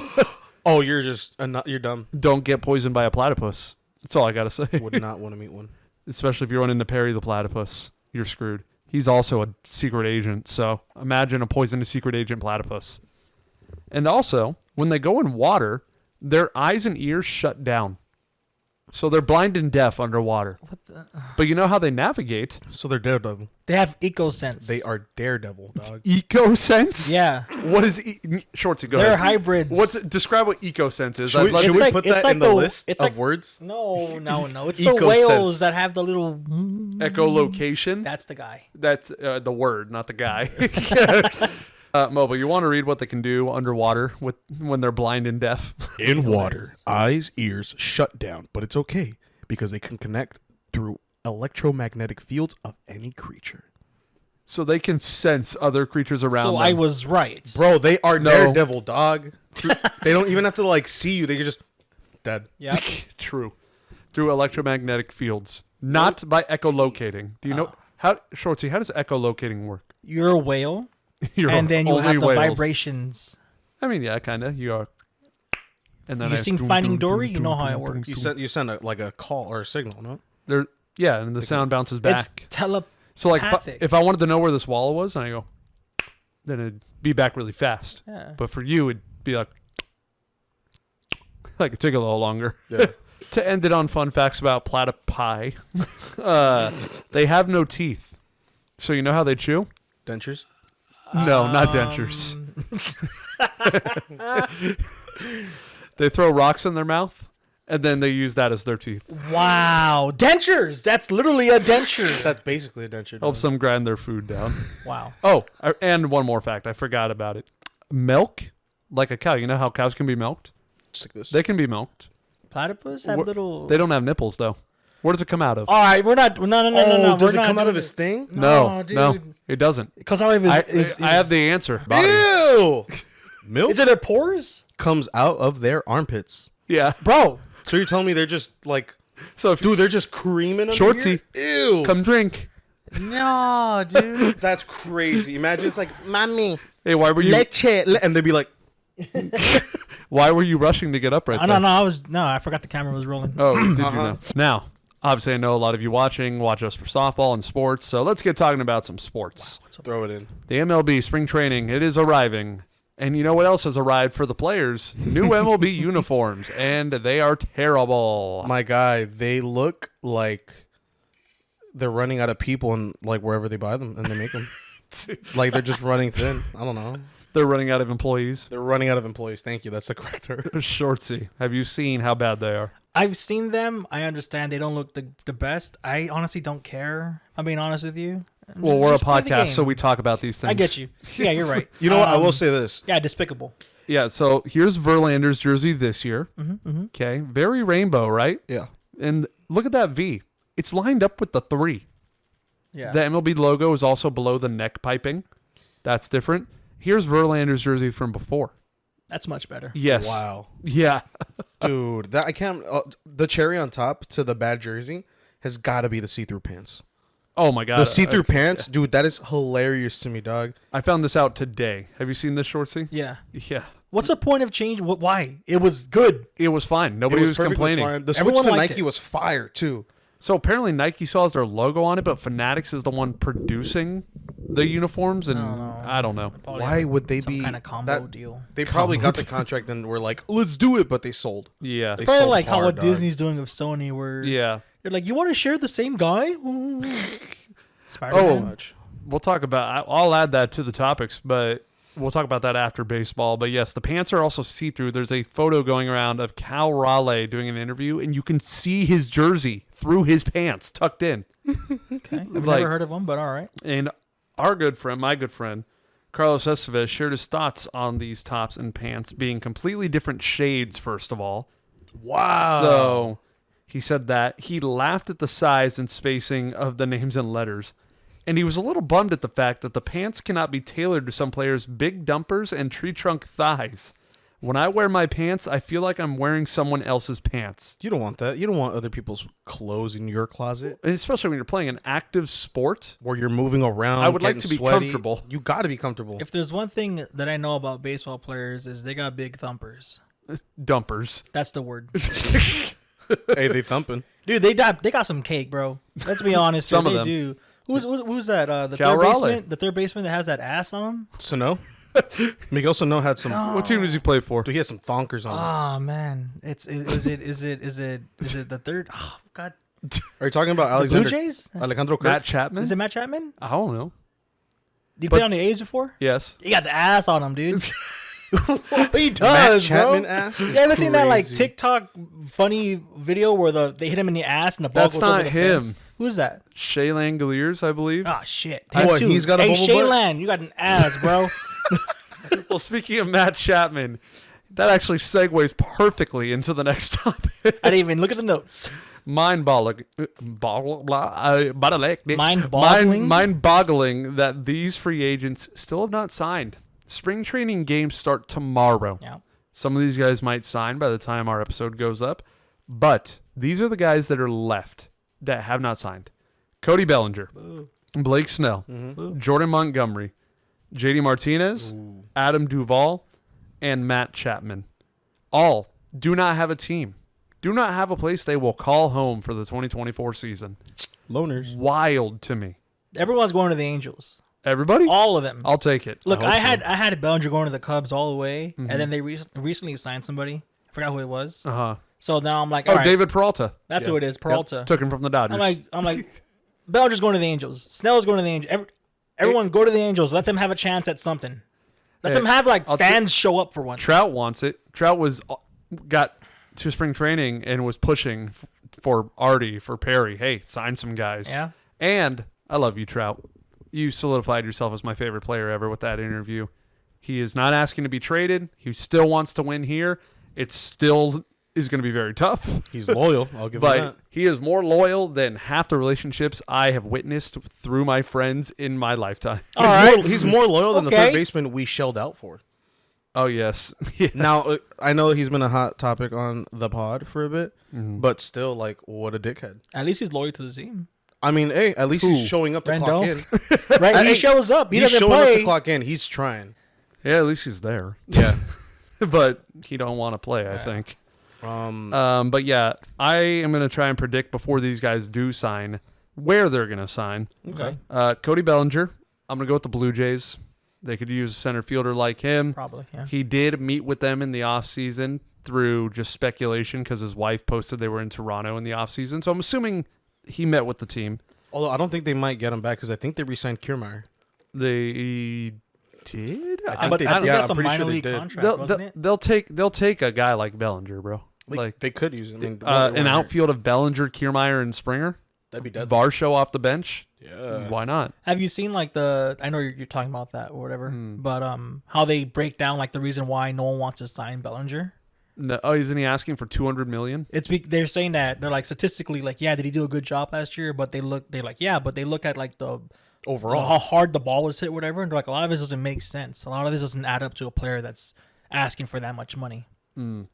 Oh, you're just... you're dumb. don't get poisoned by a platypus. That's all I got to say. Would not want to meet one. Especially if you're running into Perry the platypus. You're screwed. He's also a secret agent, so imagine a poisonous secret agent platypus. And also, when they go in water, their eyes and ears shut down. So they're blind and deaf underwater. What the? But you know how they navigate? So they're daredevil. They have eco sense. They are daredevil, dog. Eco-sense? Yeah. What is... Shortsie, go They're ahead. hybrids. Describe what eco-sense is. Should we, I'd love should to- we like- put it's that like in the the- list it's of like- words? No. It's the Eco whales sense. that have the little. Echolocation? That's the guy. That's the word, not the guy. Mobile, you want to read what they can do underwater when they're blind and deaf? In water, eyes, ears shut down, but it's okay because they can connect through electromagnetic fields of any creature. So they can sense other creatures around So them. I was right. Bro, they are No. daredevil, dog. They don't even have to like see you. They can just dead. Yeah. True. Through electromagnetic fields. Not by echolocating. Do you know Shortsie, how does echolocating work? You're a whale, You're and then you only have the whales. vibrations. I mean, yeah, kind of. You are. And You I seen doom, Finding doom, Dory? doom, You know doom, how it doom, works. doom. You send like a call or a signal, no? There, yeah, and the sound bounces back. It's telepathic. So like if I wanted to know where this wall was, and I go, then it'd be back really fast. Yeah. But for you, it'd be like it'd take a little longer. Yeah. To end it on fun facts about platypi, they have no teeth. So you know how they chew? Dentures. No, not dentures. They throw rocks in their mouth, and then they use that as their teeth. Wow. Dentures. That's literally a denture. That's basically a denture. Helps them grind their food down. Wow. Oh, and one more fact. I forgot about it. Milk, like a cow. You know how cows can be milked? Just like this. They can be milked. Platypus have little. They don't have nipples, though. Where does it come out of? All right, we're not. No. Does we're it not come out of doing his it. thing? No, dude. no, it doesn't. It comes out of his. I have the answer. Ew! Milk Is it their pores, comes out of their armpits. Yeah. bro? So you're telling me they're just like, So if dude, they're just creaming under Shortsie, here? Ew. come drink. No, dude. That's crazy. Imagine it's like, mommy, Hey, why were you? leche. And they'd be like, Why were you rushing to get up right I there? no. I forgot the camera was rolling. Oh, did you know? Now, obviously, I know a lot of you watch us for softball and sports. So let's get talking about some sports. throw it in. The MLB spring training, it is arriving. And you know what else has arrived for the players? New MLB uniforms, and they are terrible. My guy, they look like they're running out of people and like wherever they buy them and they make them. Like they're just running thin. I don't know. They're running out of employees. They're running out of employees. Thank you. That's the correct term. Shortsie, have you seen how bad they are? I've seen them. I understand they don't look the best. I honestly don't care. If I'm being honest with you. Well, we're a Just play the podcast, so game. we talk about these things. I get you. Yeah, you're right. You know what? I will say this. Yeah, despicable. Yeah, so here's Verlander's jersey this year. Okay, very rainbow, right? Yeah. And look at that V. It's lined up with the 3. Yeah. The MLB logo is also below the neck piping. That's different. Here's Verlander's jersey from before. That's much better. Yes. Wow. Yeah. Dude, that I can't. The cherry on top to the bad jersey has got to be the see-through pants. Oh my god. The see-through pants, dude, that is hilarious to me, dog. I found this out today. Have you seen this, Shortsie? Yeah. Yeah. What's the point of change? Why? It was good. It was fine. Nobody was perfectly complaining. fine. The switch Everyone to liked Nike it. was fire too. So apparently Nike still has their logo on it, but Fanatics is the one producing the uniforms, and I don't know. Probably Why would they some be kind of combo that deal? They probably got the contract and were like, "Let's do it," but they sold. Yeah. They Probably sold like how hard, what dog. Disney's doing with Sony, where Yeah. you're like, you want to share the same guy? Oh, Spider-Man. we'll talk about. I'll add that to the topics, but we'll talk about that after baseball. But yes, the pants are also see-through. There's a photo going around of Cal Raleigh doing an interview, and you can see his jersey through his pants tucked in. Okay, I've Like- never heard of him, but all right. And our good friend, my good friend, Carlos Estevez, shared his thoughts on these tops and pants being completely different shades, first of all. Wow. So he said that he laughed at the size and spacing of the names and letters. And he was a little bummed at the fact that the pants cannot be tailored to some players' big dumpers and tree trunk thighs. When I wear my pants, I feel like I'm wearing someone else's pants. You don't want that. You don't want other people's clothes in your closet And especially when you're playing an active sport. where you're moving around. I would like getting to be sweaty. comfortable. You got to be comfortable. If there's one thing that I know about baseball players is they got big thumpers. Dumpers. That's the word, Hey, they thumping. dude. They got some cake, bro. Let's be honest. Some of they them. do. Who's that? The Cal third Raleigh. baseman. The third baseman that has that ass on him. Sano? Miguel Sano had some. What team does he play for? Dude, he had some thonkers on. Oh man, is it the third? Oh God, Are you talking about Blue Alexander? Jays. Alejandro Kirk? Matt Chapman? Is it Matt Chapman? I don't know. Did you But- play on the A's before? Yes. He got the ass on him, dude. He Matt does, Chapman bro. ass? You ever seen that like Crazy. TikTok funny video where they hit him in the ass and the ball That's goes not over the him. fence? Who's that? Shea Langoliers, I believe. Oh shit! What, Him too. he's got a hey, bubble Shea butt? Land, you got an ass, bro. Well, speaking of Matt Chapman, that actually segues perfectly into the next topic. I didn't even look at the notes. Mind-boggling that these free agents still have not signed. Spring training games start tomorrow. Yeah. Some of these guys might sign by the time our episode goes up, but these are the guys that are left that have not signed. Cody Bellinger, Blake Snell, Jordan Montgomery, JD Martinez, Adam Duvall, and Matt Chapman. All do not have a team. Do not have a place they will call home for the 2024 season. Loners. Wild to me. Everyone's going to the Angels. Everybody? All of them. I'll take it. Look, I hope I had Bellinger going to the Cubs all the way, and then they recently signed somebody. I forgot who it was. Uh-huh. So now I'm like, Oh, all right, David Peralta. that's who it is, Peralta. Yep. Took him from the Dodgers. I'm like, Bellinger's going to the Angels. Snell's going to the Angels. Everyone go to the Angels. Let them have a chance at something. Let them have like fans show up for once. Trout wants it. Trout got to spring training and was pushing for Artie, for Perry. Hey, sign some guys. Yeah. And I love you, Trout. You solidified yourself as my favorite player ever with that interview. He is not asking to be traded. He still wants to win here. It still is going to be very tough. He's loyal. I'll give him But that. he is more loyal than half the relationships I have witnessed through my friends in my lifetime. All right. He's more loyal than the Okay. third baseman we shelled out for. Oh, yes. Yes. Now, I know he's been a hot topic on the pod for a bit, but still, like, what a dickhead. At least he's loyal to the team. I mean, hey, at least he's showing up to clock in. Rendon? Right? He shows up. He He's doesn't showing up to play. clock in. He's trying. Yeah, at least he's there. Yeah. But he don't want to play, I think. But yeah, I am going to try and predict before these guys do sign where they're going to sign. Okay. Cody Bellinger, I'm going to go with the Blue Jays. They could use a center fielder like him. Probably, yeah. He did meet with them in the offseason through just speculation because his wife posted they were in Toronto in the offseason. So I'm assuming he met with the team. Although I don't think they might get him back because I think they re-signed Kiermaier. They did? I think But they- I think yeah, that's I'm a pretty minor sure they league did. contract, wasn't it? They'll take a guy like Bellinger, bro. Like, they could use him. I mean, An outfield of Bellinger, Kiermaier, and Springer. That'd be deadly. Varsho off the bench. Yeah. Why not? Have you seen like I know you're talking about that or whatever, but how they break down like the reason why no one wants to sign Bellinger? No, oh, isn't he asking for $200 million? They're saying that they're like statistically like, yeah, did he do a good job last year? But they look at like the Overall. how hard the ball was hit, whatever. And they're like, a lot of this doesn't make sense. A lot of this doesn't add up to a player that's asking for that much money.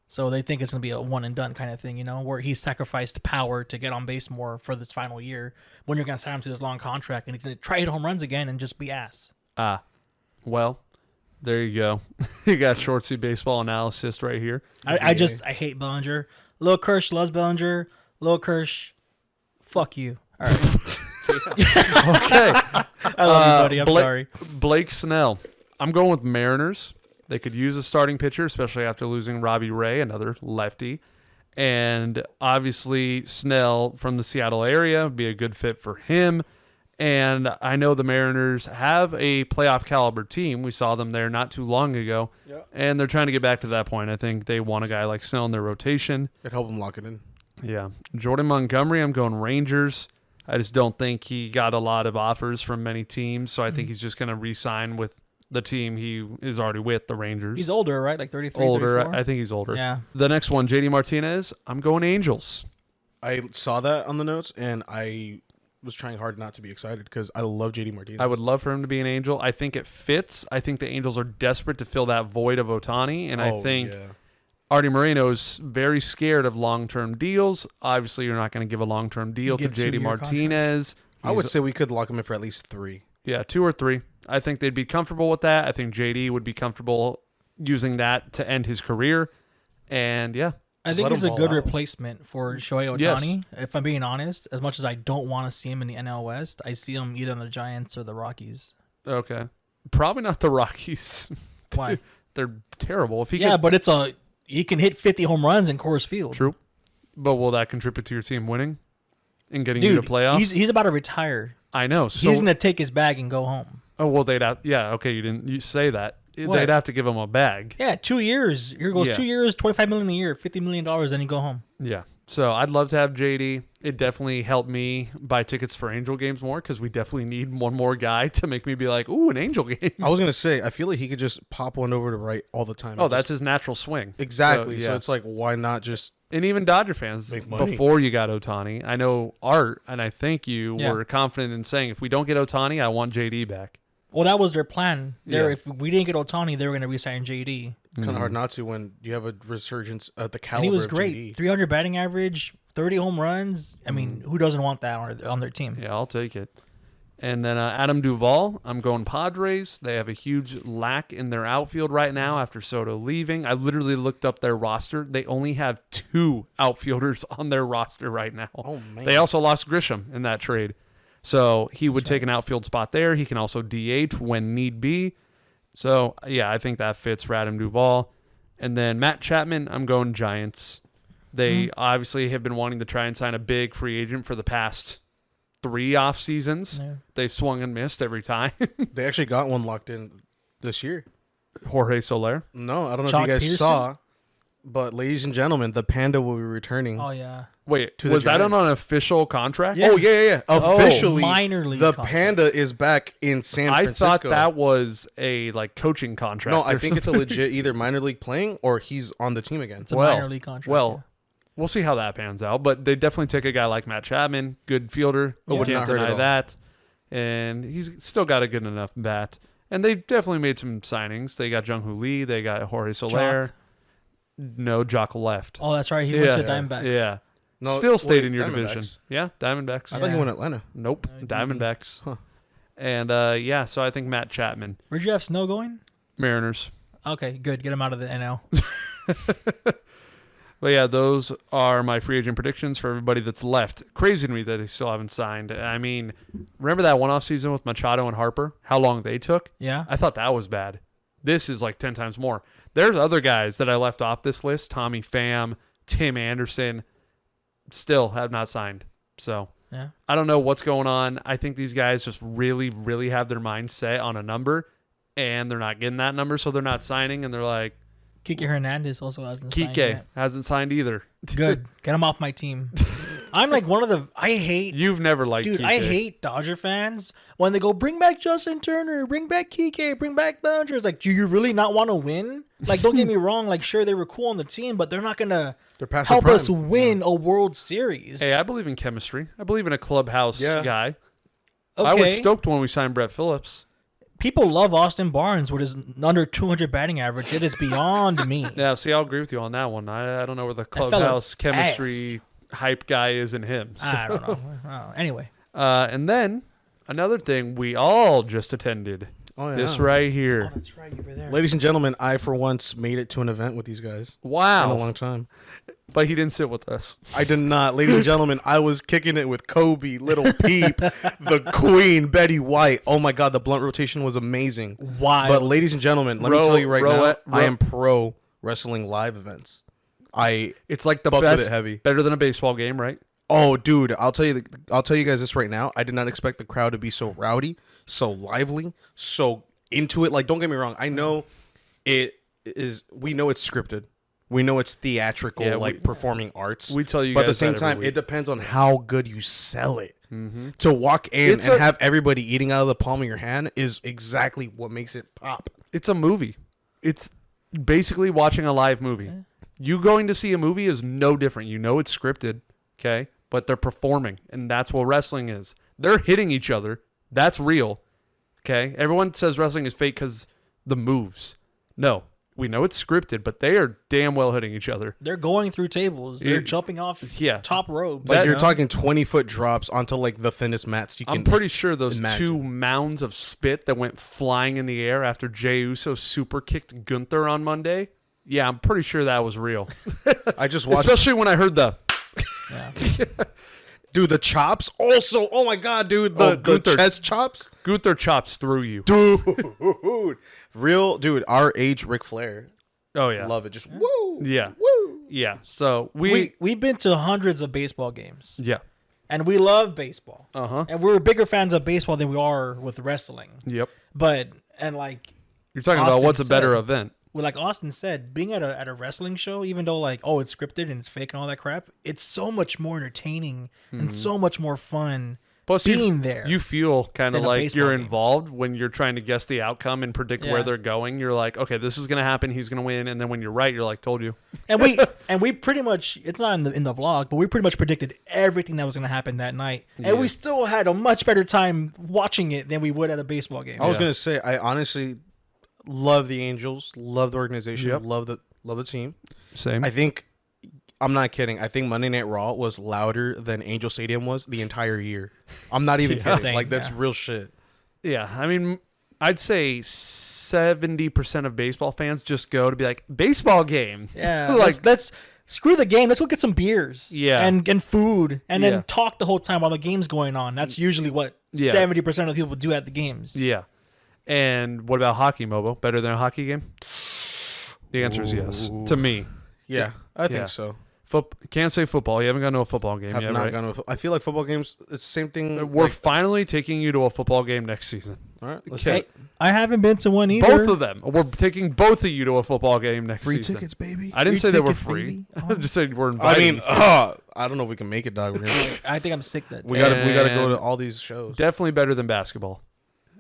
So they think it's gonna be a one and done kind of thing, where he sacrificed power to get on base more for this final year. When you're gonna sign him to this long contract and he's gonna try to hit home runs again and just be ass. Well, there you go. You got Shortsie baseball analysis right here. I hate Bellinger. Lil Kirsch loves Bellinger. Lil Kirsch, fuck you. All right. Okay. I love you, buddy. I'm sorry. Blake Snell. I'm going with Mariners. They could use a starting pitcher, especially after losing Robbie Ray, another lefty. And obviously, Snell from the Seattle area would be a good fit for him. And I know the Mariners have a playoff caliber team. We saw them there not too long ago. Yep. And they're trying to get back to that point. I think they want a guy like Snell in their rotation. It'd help them lock it in. Yeah. Jordan Montgomery, I'm going Rangers. I just don't think he got a lot of offers from many teams. So I think he's just going to re-sign with the team he is already with, the Rangers. He's older, right? Like 33, older. 34? I think he's older. Yeah. The next one, JD Martinez. I'm going Angels. I saw that on the notes, and I was trying hard not to be excited because I love JD Martinez. I would love for him to be an Angel. I think it fits. I think the Angels are desperate to fill that void of Ohtani, and I think Artie Moreno is very scared of long-term deals. Obviously, you're not going to give a long-term deal to JD Martinez. I would say we could lock him in for at least 3. Yeah, 2 or 3. I think they'd be comfortable with that. I think JD would be comfortable using that to end his career. And yeah. I think he's a good replacement for Shohei Ohtani. Yes. If I'm being honest, as much as I don't want to see him in the NL West, I see him either on the Giants or the Rockies. Okay. Probably not the Rockies. Why? They're terrible. If he but he can hit 50 home runs in Coors Field. True. But will that contribute to your team winning and getting you to playoffs? He's about to retire. I know. So, he's going to take his bag and go home. Oh, well, okay, you say that. What? They'd have to give him a bag. Yeah, 2 years. Here goes 2 years, $25 million a year, $50 million, then you go home. Yeah. So I'd love to have JD. It definitely helped me buy tickets for Angel games more because we definitely need one more guy to make me be like, ooh, an Angel game. I was going to say, I feel like he could just pop one over to right all the time. Oh, that's his natural swing. Exactly. So it's like, why not just... And even Dodger fans, before you got Ohtani, I know Art, and I think you were confident in saying, if we don't get Ohtani, I want JD back. Well, that was their plan. If we didn't get Ohtani, they were going to re-sign JD. Kind of hard not to when you have a resurgence at the caliber. And he was of great. JD. 300 batting average, 30 home runs. I mean, who doesn't want that on their team? Yeah, I'll take it. And then Adam Duvall, I'm going Padres. They have a huge lack in their outfield right now after Soto leaving. I literally looked up their roster. They only have 2 outfielders on their roster right now. Oh, man. They also lost Grisham in that trade. So he would take an outfield spot there. He can also DH when need be. So, yeah, I think that fits for Adam Duvall. And then Matt Chapman, I'm going Giants. They obviously have been wanting to try and sign a big free agent for the past 3 off seasons. Yeah. They've swung and missed every time. They actually got one locked in this year. Jorge Soler? No, I don't know if you guys saw, but ladies and gentlemen, the Panda will be returning. Oh, yeah. Wait, was that on an official contract? Yeah. Oh, yeah. Officially, minor league the contract. Panda is back in San Francisco. I thought that was a coaching contract. No, I think it's a legit either minor league playing or he's on the team again. It's a minor league contract. Well, we'll see how that pans out. But they definitely take a guy like Matt Chapman, good fielder. Yeah. Can't deny that. And he's still got a good enough bat. And they definitely made some signings. They got Jung-Hoo Lee. They got Jorge Soler. No, Jock left. Oh, that's right. He went to Diamondbacks. Yeah. No, still stayed in your Diamondbacks. division. Yeah, Diamondbacks. I thought he went Atlanta. Nope, Diamondbacks. Huh. And so I think Matt Chapman. Where'd you have Snow going? Mariners. Okay, good. Get him out of the NL. But yeah, those are my free agent predictions for everybody that's left. Crazy to me that they still haven't signed. I mean, remember that one-off season with Machado and Harper? How long they took? Yeah. I thought that was bad. This is like 10 times more. There's other guys that I left off this list. Tommy Pham, Tim Anderson, still have not signed. So yeah, I don't know what's going on. I think these guys just really, really have their mind set on a number, and they're not getting that number, so they're not signing, and they're like... Kike Hernandez also hasn't signed yet. Hasn't signed either. Good. Get him off my team. I'm like one of the. I hate. You've never liked Dude, Kike. I hate Dodger fans when they go, bring back Justin Turner, bring back Kike, bring back Bellinger. It's like, do you really not want to win? Like, don't get me wrong. Like, sure, they were cool on the team, but they're not going to help us win a World Series. Hey, I believe in chemistry. I believe in a clubhouse guy. Okay. I was stoked when we signed Brett Phillips. People love Austin Barnes with his under 200 batting average. It is beyond me. Yeah, see, I'll agree with you on that one. I don't know where the clubhouse chemistry hype guy is in him. So. I don't know. Oh, anyway. And then another thing we all just attended. Oh, yeah. This right here. Oh, that's right. You were there. Ladies and gentlemen, I for once made it to an event with these guys. Wow. In a long time. But he didn't sit with us. I did not. Ladies and gentlemen, I was kicking it with Kobe, Little Peep, the Queen, Betty White. Oh my God, the blunt rotation was amazing. Wow. But ladies and gentlemen, let me tell you right now, I am pro wrestling live events. It's like the fuck with best, it heavy. better than a baseball game, right? Oh, dude, I'll tell you guys this right now. I did not expect the crowd to be so rowdy, so lively, so into it. Like, don't get me wrong. I know it is. We know it's scripted. We know it's theatrical, performing arts. We tell you, but guys at the same that every time, week. it depends on how good you sell it. Mm-hmm. To walk in and have everybody eating out of the palm of your hand is exactly what makes it pop. It's a movie. It's basically watching a live movie. You going to see a movie is no different. You know it's scripted, okay? But they're performing, and that's what wrestling is. They're hitting each other. That's real, okay? Everyone says wrestling is fake because the moves. No. We know it's scripted, but they are damn well hitting each other. They're going through tables. They're jumping off top ropes. Like, you're talking 20-foot drops onto, like, the thinnest mats you can. I'm pretty sure those imagine. 2 mounds of spit that went flying in the air after Jey Uso super kicked Gunther on Monday. Yeah, I'm pretty sure that was real. I just watched. Especially when I heard the. Yeah. Dude, the chops also. Oh my God, dude, the chest chops. Gunther chops through you, dude. Real dude, our age Ric Flair. Oh yeah, love it. Just woo, yeah, woo, yeah. So we've been to hundreds of baseball games. Yeah, and we love baseball. And we're bigger fans of baseball than we are with wrestling. Yep. But like you're talking about what's a better event. Well, like Austin said, being at a wrestling show, even though like, oh, it's scripted and it's fake and all that crap, it's so much more entertaining and so much more fun. Plus, being there, you feel kind of like you're game. involved when you're trying to guess the outcome and predict where they're going. You're like, okay, this is gonna happen. He's gonna win, and then when you're right, you're like, told you. And we pretty much, it's not in the vlog, but we pretty much predicted everything that was gonna happen that night, and we still had a much better time watching it than we would at a baseball game. I was gonna say, I honestly love the Angels, love the organization, love the team. Same. I think. I'm not kidding. I think Monday Night Raw was louder than Angel Stadium was the entire year. I'm not even kidding. Same, like, that's real shit. Yeah. I mean, I'd say 70% of baseball fans just go to be like, baseball game. Yeah. Like, let's screw the game. Let's go get some beers. Yeah. And food. And then talk the whole time while the game's going on. That's usually what 70% of people do at the games. Yeah. And what about hockey, Mobo? Better than a hockey game? The answer is yes. To me. Yeah, I think so. Can't say football. You haven't gone to a football game yet, right? Gone to I feel like football games, it's the same thing. We're finally taking you to a football game next season. All right, let's Okay. I haven't been to one either. Both of them. We're taking both of you to a football game next free season. tickets, baby. I didn't say they were tickets, free. baby. I just said we're inviting. I mean, I don't know if we can make it, dog. We're gonna, I think I'm sick that day. we gotta go to all these shows. Definitely better than basketball.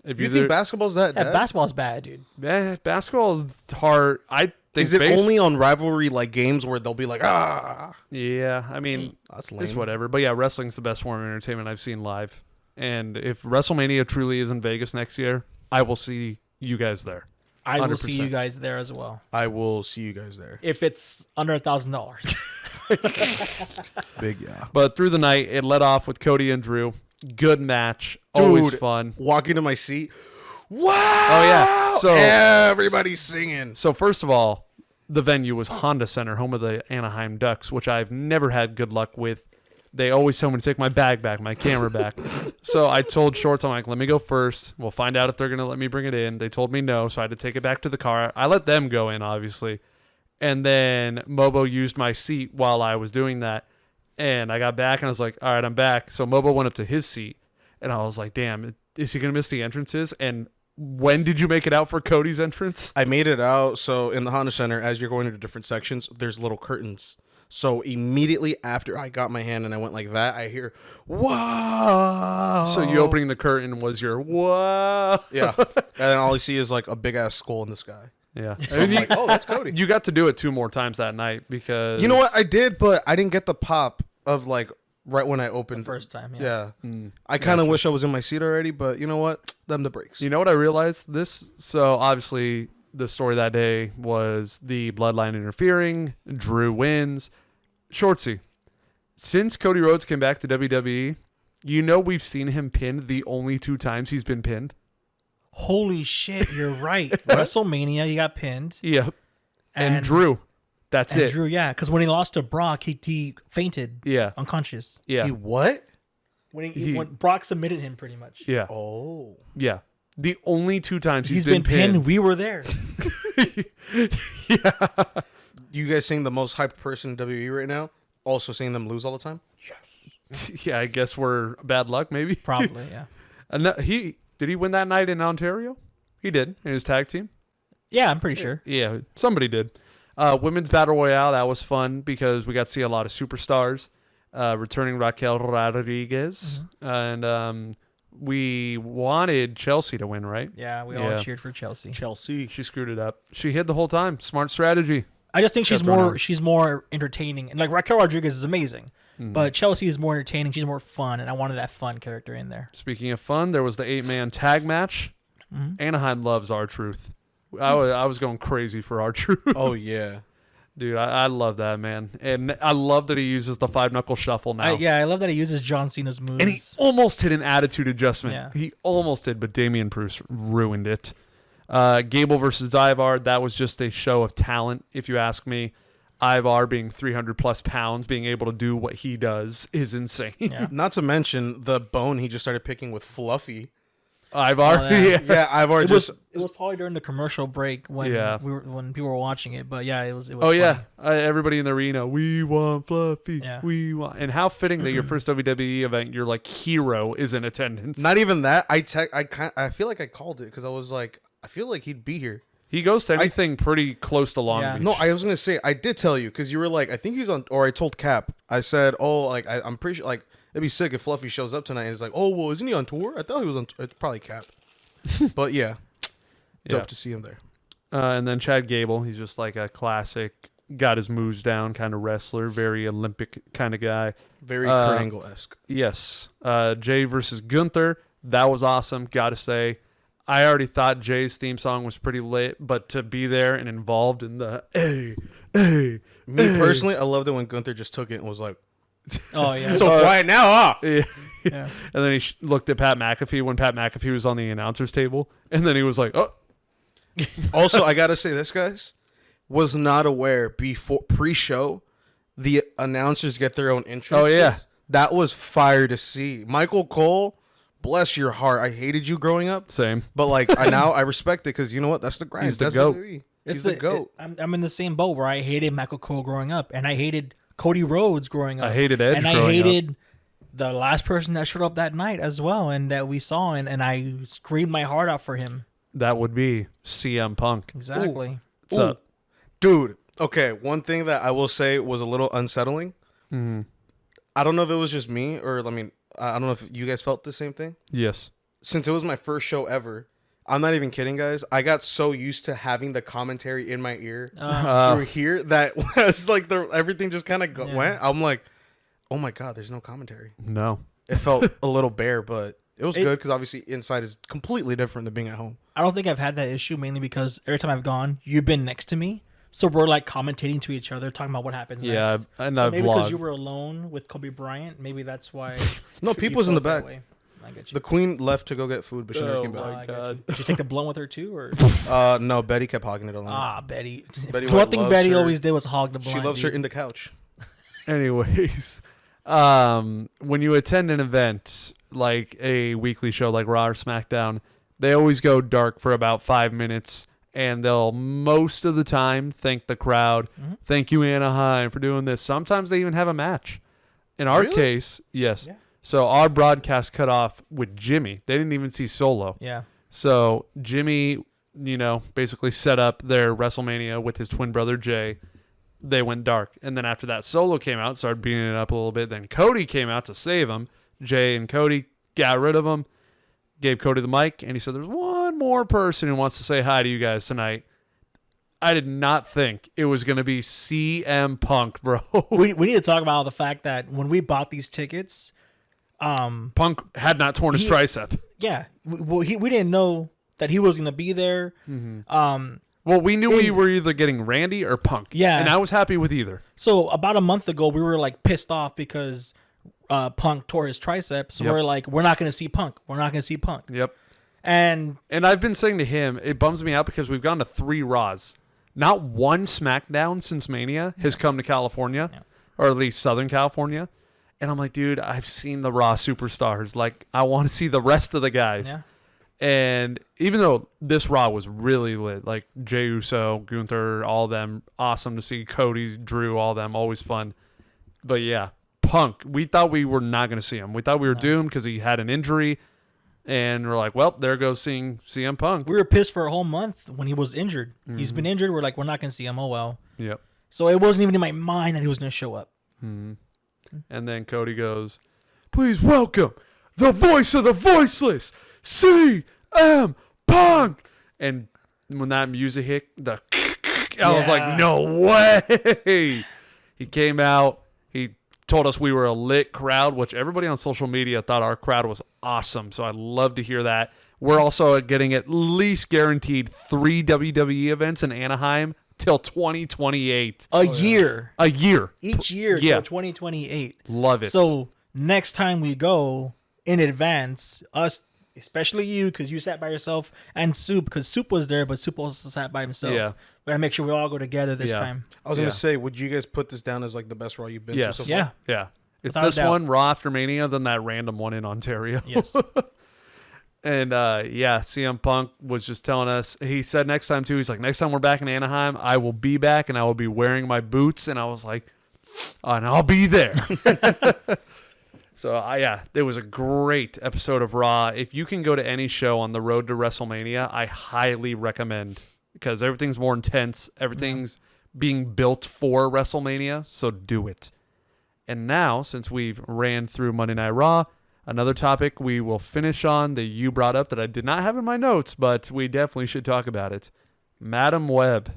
If You think basketball's that? Yeah, basketball's bad, dude. Basketball is hard. I think Is it only on rivalry like games where they'll be like, ah? Yeah, I mean, That's lame. it's whatever. But yeah, wrestling's the best form of entertainment I've seen live. And if WrestleMania truly is in Vegas next year, I will see you guys there. I will 100%. see you guys there as well. I will see you guys there. If it's under $1,000. Big yeah. But through the night, it led off with Cody and Drew. Good match. Always fun. Walking to my seat. Wow. Oh, yeah. So everybody's singing. So first of all, the venue was Honda Center, home of the Anaheim Ducks, which I've never had good luck with. They always tell me to take my bag back, my camera back. So I told Shorts, I'm like, let me go first. We'll find out if they're going to let me bring it in. They told me no, so I had to take it back to the car. I let them go in, obviously. And then Mobo used my seat while I was doing that. And I got back, and I was like, all right, I'm back. So Mobo went up to his seat, and I was like, damn, is he going to miss the entrances? And when did you make it out for Cody's entrance? I made it out. So in the Honda Center, as you're going into different sections, there's little curtains. So immediately after I got my hand and I went like that, I hear, "Wow!" So you opening the curtain was your whoa. Yeah, and then all I see is like a big ass skull in the sky. Yeah. So I'm like, "Oh, that's Cody." You got to do it 2 more times that night because You know what? I did, but I didn't get the pop of like right when I opened. First time, Yeah. I kind of wish I was in my seat already, but you know what? Them the breaks. You know what I realized this? So obviously the story that day was the bloodline interfering. Drew wins. Shortsie. Since Cody Rhodes came back to WWE, you know we've seen him pinned the only 2 times he's been pinned. Holy shit, you're right. WrestleMania, he got pinned. Yep. And Drew. That's it. Drew, yeah, because when he lost to Brock, he fainted. Yeah. Unconscious. Yeah. He what? When Brock submitted him, pretty much. Yeah. Oh. Yeah. The only 2 times He's been pinned. We were there. Yeah. You guys seeing the most hyped person in WWE right now? Also seeing them lose all the time? Yeah, I guess we're bad luck, maybe. Probably, yeah. And did he win that night in Ontario? He did in his tag team. Yeah, I'm pretty sure. Yeah, somebody did. Women's Battle Royale, that was fun because we got to see a lot of superstars. Returning Raquel Rodriguez. And we wanted Chelsea to win, right? Yeah, we all cheered for Chelsea. She screwed it up. She hid the whole time. Smart strategy. I just think she's more entertaining. And like Raquel Rodriguez is amazing. But Chelsea is more entertaining. She's more fun, and I wanted that fun character in there. Speaking of fun, there was the 8-man tag match. Anaheim loves R-Truth. I was going crazy for R-Truth. Oh, yeah. Dude, I love that, man. And I love that he uses the 5-knuckle shuffle now. I love that he uses John Cena's moves. And he almost hit an attitude adjustment. Yeah. He almost did, but Damian Priest ruined it. Gable versus Ivar, that was just a show of talent, if you ask me. Ivar being 300-plus pounds, being able to do what he does is insane. Yeah. Not to mention the bone he just started picking with Fluffy. Ivar? Oh, yeah. Yeah, Ivar It just... was probably during the commercial break when when people were watching it, but yeah, it was. Oh funny. yeah, everybody in the arena, we want Fluffy. Yeah. We want, and how fitting that your first WWE event, your like hero is in attendance. Not even that. I feel like I called it because I was like, I feel like he'd be here. He goes to anything pretty close to Long Beach. No, I was gonna say I did tell you because you were like, I think he's on, or I told Cap. I said, oh, like I'm pretty sure, like it'd be sick if Fluffy shows up tonight and he's like, oh, well, isn't he on tour? I thought he was on. It's probably Cap, but yeah, dope to see him there. And then Chad Gable, he's just like a classic, got his moves down kind of wrestler, very Olympic kind of guy. Very Kurt Angle-esque. Yes. Jay versus Gunther, that was awesome. Got to say. I already thought Jay's theme song was pretty lit, but to be there and involved in the Me personally, I loved it when Gunther just took it and was like, "Oh yeah, so quiet now, huh?" Yeah. And then he looked at Pat McAfee when Pat McAfee was on the announcer's table, and then he was like, "Oh." Also, I gotta say this, guys, was not aware before pre-show the announcers get their own intros. Oh yeah, that was fire to see. Michael Cole. Bless your heart. I hated you growing up. Same. But like now I respect it because you know what? That's the grind. He's the That's GOAT. He's the GOAT. I'm in the same boat where I hated Michael Cole growing up, and I hated Cody Rhodes growing up. I hated Edge and growing I hated up. the last person that showed up that night as well, and that we saw, and I screamed my heart out for him. That would be CM Punk. Exactly. What's up? Dude, okay, one thing that I will say was a little unsettling. Mm-hmm. I don't know if it was just me or I don't know if you guys felt the same thing. Yes. Since it was my first show ever, I'm not even kidding, guys. I got so used to having the commentary in my ear through here that was like everything just kind of went. I'm like, oh my God, there's no commentary. No. It felt a little bare, but it was good because obviously inside is completely different than being at home. I don't think I've had that issue mainly because every time I've gone, you've been next to me. So we're like commentating to each other, talking about what happens yeah, next. And so I've maybe vlogged. because you were alone with Kobe Bryant, maybe that's why. No, people's in the back. I get you. The queen left to go get food, but she never came back. my God. Did you take the blunt with her too, or? No, Betty kept hogging it along. Betty. Betty One thing loves Betty her- always did was hog the blunt. She loves her dude. in the couch. Anyways, when you attend an event like a weekly show like Raw or SmackDown, they always go dark for about 5 minutes, and they'll most of the time thank the crowd. Thank you, Anaheim, for doing this. Sometimes they even have a match. In our Really? case, yes. Yeah. So our broadcast cut off with Jimmy. They didn't even see Solo. Yeah. So Jimmy, basically set up their WrestleMania with his twin brother Jay. they went dark. And then after that, Solo came out, started beating it up a little bit. Then Cody came out to save him. Jay and Cody got rid of him, gave Cody the mic, and he said, there's one more person who wants to say hi to you guys tonight. I did not think it was going to be CM Punk, bro. We need to talk about the fact that when we bought these tickets, Punk had not torn his tricep. Yeah, we didn't know that he was going to be there. Well, we knew we were either getting Randy or Punk. Yeah. And I was happy with either. So about a month ago, we were like pissed off because Punk tore his tricep. So we're like, we're not going to see Punk. We're not going to see Punk. Yep. And I've been saying to him, it bums me out because we've gone to 3 Raws. Not one SmackDown since Mania has come to California, or at least Southern California. And I'm like, dude, I've seen the Raw superstars. Like, I want to see the rest of the guys. Yeah. And even though this Raw was really lit, like Jey Uso, Gunther, all of them, awesome to see. Cody, Drew, all of them, always fun. But yeah, Punk, we thought we were not going to see him. We thought we were doomed because he had an injury. And we're like, well, there goes seeing CM Punk. We were pissed for a whole month when he was injured. He's been injured. We're like, we're not going to see him. Oh, well. Yep. So it wasn't even in my mind that he was going to show up. And then Cody goes, please welcome the voice of the voiceless, CM Punk. And when that music hit, I was like, no way. He came out. He told us we were a lit crowd, which everybody on social media thought our crowd was awesome. So I'd love to hear that. We're also getting at least guaranteed 3 WWE events in Anaheim till 2028. A year. Each year till 2028. Love it. So next time we go in advance, us, especially you, because you sat by yourself, and Soup, because Soup was there, but Soup also sat by himself. Yeah. We gotta make sure we all go together this time. I was gonna say, would you guys put this down as like the best Raw you've been to so far? Yeah. Yeah. It's Without a this doubt. one, Raw after Mania, then that random one in Ontario. Yes. And CM Punk was just telling us, he said next time too, he's like, next time we're back in Anaheim, I will be back and I will be wearing my boots. And I was like, and I'll be there. So it was a great episode of Raw. If you can go to any show on the road to WrestleMania, I highly recommend, because everything's more intense. Everything's being built for WrestleMania. So do it. And now, since we've ran through Monday Night Raw, another topic we will finish on that you brought up that I did not have in my notes, but we definitely should talk about it. Madam Web.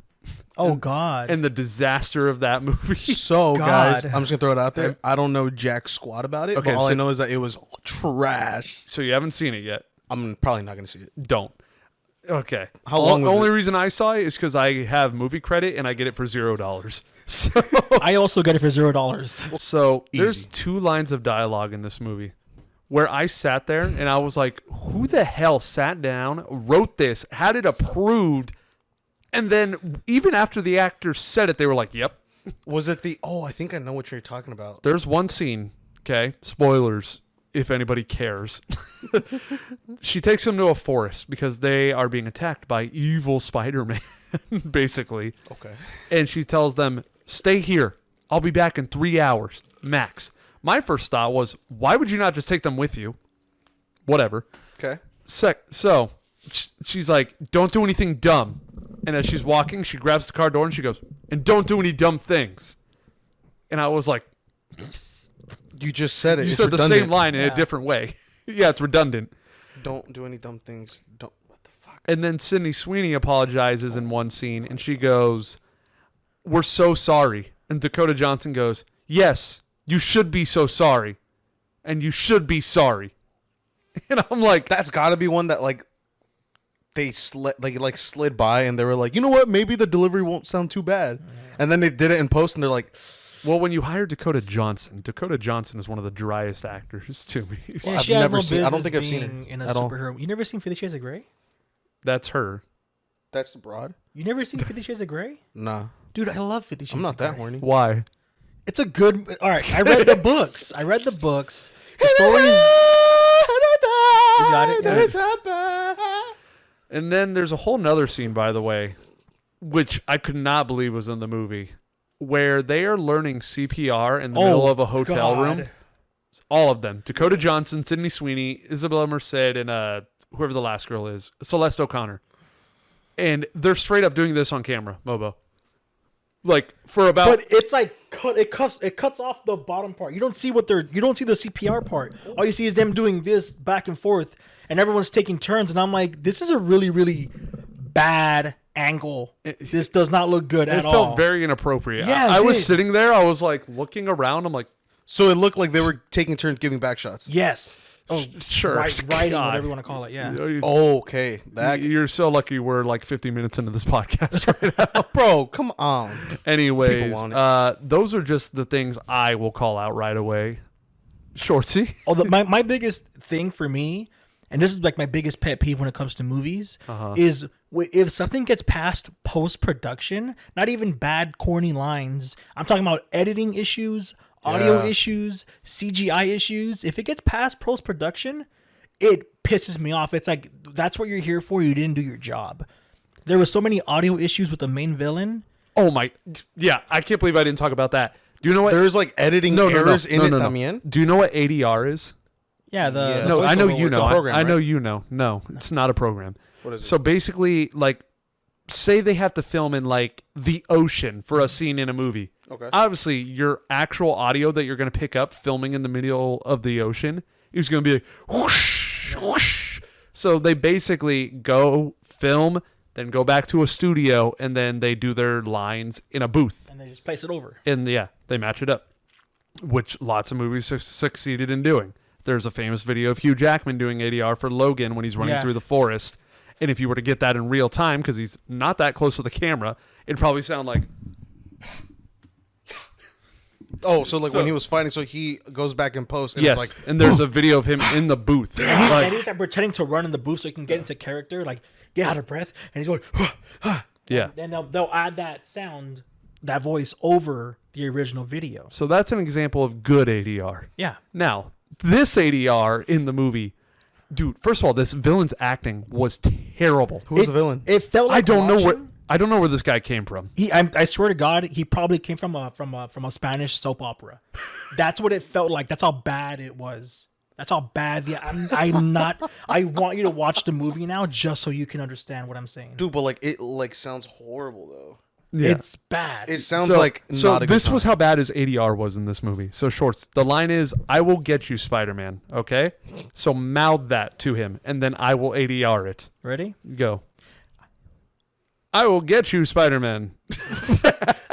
Oh, God. And the disaster of that movie. So, guys, God. I'm just going to throw it out there. I don't know jack squat about it, Okay, but all so- I know is that it was trash. So you haven't seen it yet. I'm probably not going to see it. Don't. Okay. How long was only it? reason I saw it is because I have movie credit and I get it for $0. So, I also get it for $0. so there's Easy. 2 lines of dialogue in this movie where I sat there and I was like, who the hell sat down, wrote this, had it approved, and then even after the actors said it, they were like, yep. Was it the... Oh, I think I know what you're talking about. There's one scene, okay? Spoilers, if anybody cares. She takes them to a forest because they are being attacked by evil Spider-Man, basically. Okay. And she tells them, stay here. I'll be back in 3 hours, max. My first thought was, why would you not just take them with you? Whatever. Okay. So she's like, don't do anything dumb. And as she's walking, she grabs the car door and she goes, and don't do any dumb things. And I was like, You just said it. you It's said the redundant. same line in a Yeah. different way. Yeah, it's redundant. Don't do any dumb things. Don't... What the fuck? And then Sydney Sweeney apologizes in one scene and she goes, we're so sorry. And Dakota Johnson goes, yes, you should be so sorry. And you should be sorry. And I'm like, That's got to be one that, like, they slid by and they were like, you know what? Maybe the delivery won't sound too bad. And then they did it in post and they're like... well, when you hire Dakota Johnson is one of the driest actors to me. I've She has never no seen- I don't business think I've seen being it in a at all. superhero. You never seen 50 Shades of Grey? That's her. That's broad? You never seen 50 Shades of Grey? Nah. Dude, I love 50 Shades I'm not of that Grey. horny. Why? It's a good... All right, I read the books. The stories... You got it? Yeah. And then there's a whole nother scene, by the way, which I could not believe was in the movie, where they are learning CPR in the middle of a hotel room. All of them. Dakota Johnson, Sydney Sweeney, Isabella Merced, and whoever the last girl is, Celeste O'Connor. And they're straight up doing this on camera, Mobo. like for about. But it's like it cuts off the bottom part. You don't see the CPR part. All you see is them doing this back and forth, and everyone's taking turns. And I'm like, this is a really, really bad angle. This does not look good at all. It felt very inappropriate. Yeah, I was sitting there. I was like looking around. I'm like, So it looked like they were taking turns giving back shots. Yes. Oh, sure. Writing, whatever you want to call it. Yeah. Okay. You're so lucky we're like 50 minutes into this podcast right now. Bro, come on. Anyways, People want those are just the things I will call out right away. Shortsie. My biggest thing for me, and this is like my biggest pet peeve when it comes to movies, is if something gets past post-production, not even bad corny lines, I'm talking about editing issues, audio issues, CGI issues. If it gets past post-production, it pisses me off. It's like, that's what you're here for. You didn't do your job. There were so many audio issues with the main villain. Oh my, yeah, I can't believe I didn't talk about that. Do you know what? There's like editing errors in it. I mean, do you know what ADR is? Yeah, No, I know you know. Program, I know right? you know. No, it's not a program. What is it? So basically, like, say they have to film in like the ocean for a scene in a movie. Okay. Obviously, your actual audio that you're going to pick up filming in the middle of the ocean is going to be like whoosh, whoosh. So they basically go film, then go back to a studio, and then they do their lines in a booth. And they just place it over. And yeah, they match it up, which lots of movies have succeeded in doing. There's a famous video of Hugh Jackman doing ADR for Logan when he's running through the forest. And if you were to get that in real time, because he's not that close to the camera, it'd probably sound like... Oh, so like when he was fighting, so he goes back in post and yes, it's like... and there's a video of him in the booth. And he's like pretending to run in the booth so he can get into character, like get out of breath, and he's going, Yeah. And they'll add that sound, that voice over the original video. So that's an example of good ADR. Yeah. Now, this ADR in the movie, dude, first of all, this villain's acting was terrible. Who's the villain? It felt like I don't know where this guy came from. I swear to God, he probably came from a Spanish soap opera. That's what it felt like. That's how bad it was. That's how bad. I'm not. I want you to watch the movie now just so you can understand what I'm saying. Dude, but like it like sounds horrible though. Yeah. It's bad. It sounds like so. Not a This good was time. how bad his ADR was in this movie. So Shorts. The line is, "I will get you, Spider-Man." Okay, so mouth that to him, and then I will ADR it. Ready? Go. I will get you, Spider-Man.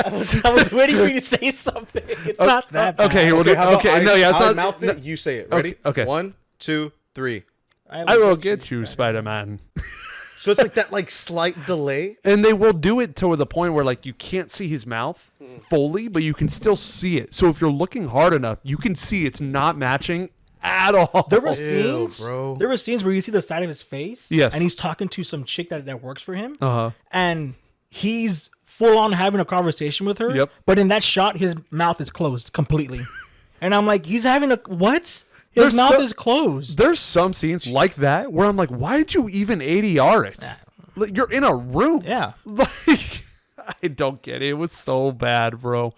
I was waiting for you to say something. It's not that bad. Okay, here we'll do. how about Okay, no, yeah, it's I'll not. mouth it. You say it. Ready? Okay. 1, 2, 3. I will get you, Spider-Man. So it's like that like slight delay. And they will do it to the point where like you can't see his mouth fully, but you can still see it. So if you're looking hard enough, you can see it's not matching at all. There were Ew, scenes, bro. There were scenes where you see the side of his face. Yes. And he's talking to some chick that works for him. Uh-huh. And he's full on having a conversation with her. Yep. But in that shot, his mouth is closed completely. And I'm like, he's having a what? His There's mouth so- is closed. There's some scenes like that where I'm like, why did you even ADR it? Like, you're in a room. Yeah. Like, I don't get it. It was so bad, bro.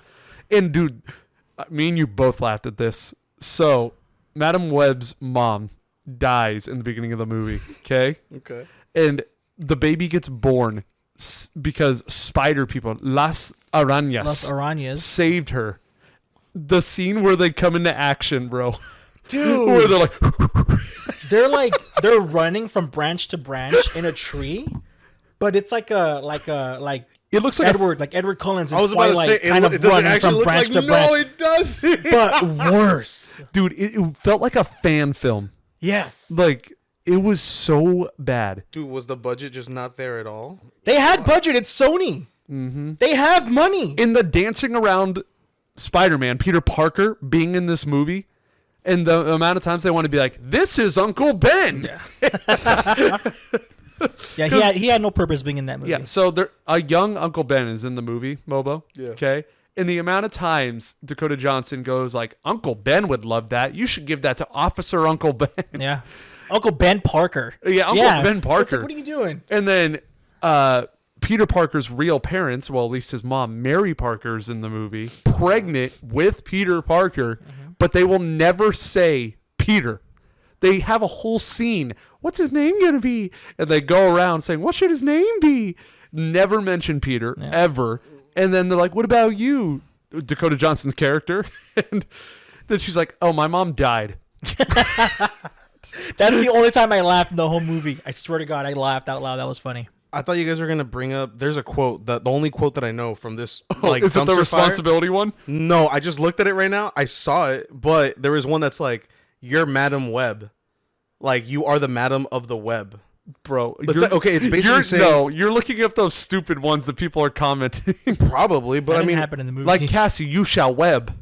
And dude, me and you both laughed at this. So, Madam Webb's mom dies in the beginning of the movie. Okay. Okay. And the baby gets born because spider people, Las Arañas, saved her. The scene where they come into action, bro. Dude. Where they're like, they're running from branch to branch in a tree, but it's like it looks like Edward Cullen's in I was about to Twilight, say, kind of it doesn't running actually from look branch like. to branch. No, it doesn't. But worse. dude, it felt like a fan film. Yes. Like, it was so bad. Dude, was the budget just not there at all? They had budget. It's Sony. Mm-hmm. They have money. In the dancing around Spider-Man, Peter Parker being in this movie, and the amount of times they want to be like, this is Uncle Ben. Yeah, he had no purpose being in that movie. Yeah, so a young Uncle Ben is in the movie, Mobo. Yeah. Okay? And the amount of times Dakota Johnson goes like, Uncle Ben would love that. You should give that to Officer Uncle Ben. Yeah. Uncle Ben Parker. Yeah, Uncle Ben It's Parker. like, what are you doing? And then Peter Parker's real parents, well, at least his mom, Mary Parker's in the movie, pregnant with Peter Parker, but they will never say Peter. They have a whole scene. What's his name going to be? And they go around saying, what should his name be? Never mention Peter, ever. And then they're like, what about you, Dakota Johnson's character? And then she's like, oh, my mom died. That's the only time I laughed in the whole movie. I swear to God, I laughed out loud. That was funny. I thought you guys were gonna bring up. There's a quote that the only quote that I know from this. Like, is it the dumpster responsibility one? fire. No, I just looked at it right now. I saw it, but there was one that's like, "You're Madam Web," like you are the Madam of the Web, Bro. Okay, it's basically saying no. You're looking up those stupid ones that people are commenting. probably, but That I didn't mean, happen in the movie. Like Cassie, you shall web.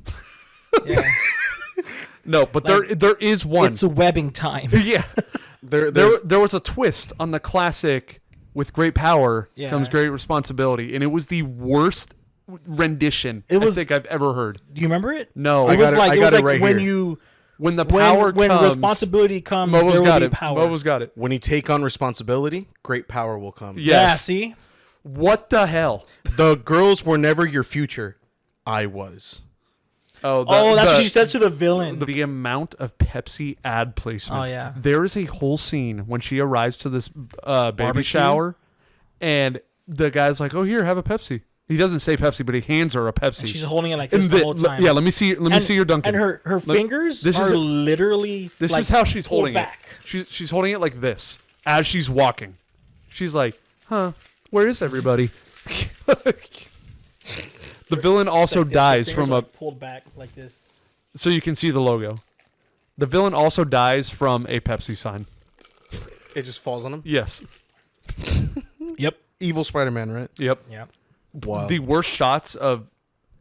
yeah. No, but Like, there is one. It's a webbing time. Yeah. there, There was a twist on the classic with great power Yeah. comes great responsibility, and it was the worst rendition It was- I think I've ever heard. Do you remember it? No. It was got it- like I it got was it like right when here. you When the power when comes, responsibility comes, Momo's there will got be it. power. Momo's got it. when you take on responsibility, great power will come. Yes. Yeah, see? What the hell? The girls were never your future. I was. Oh, That's what she says to the villain. The amount of Pepsi ad placement. Oh, yeah. There is a whole scene when she arrives to this baby Barbecue? shower, and the guy's like, "Oh, here, have a Pepsi." He doesn't say Pepsi, but he hands her a Pepsi. She's holding it like And this the whole time. Yeah, let me see. Let me see your Dunkin'. And her fingers this are is- literally This like, is how she's pulled holding back. it. She's holding it like this as she's walking. She's like, "Huh? Where is everybody?" The villain also Like this, dies the from fingers are, a. like, pulled back like this. So you can see the logo. The villain also dies from a Pepsi sign. It just falls on him. Yes. Yep. Evil Spider-Man, right? Yep. Yep. Wow. The worst shots of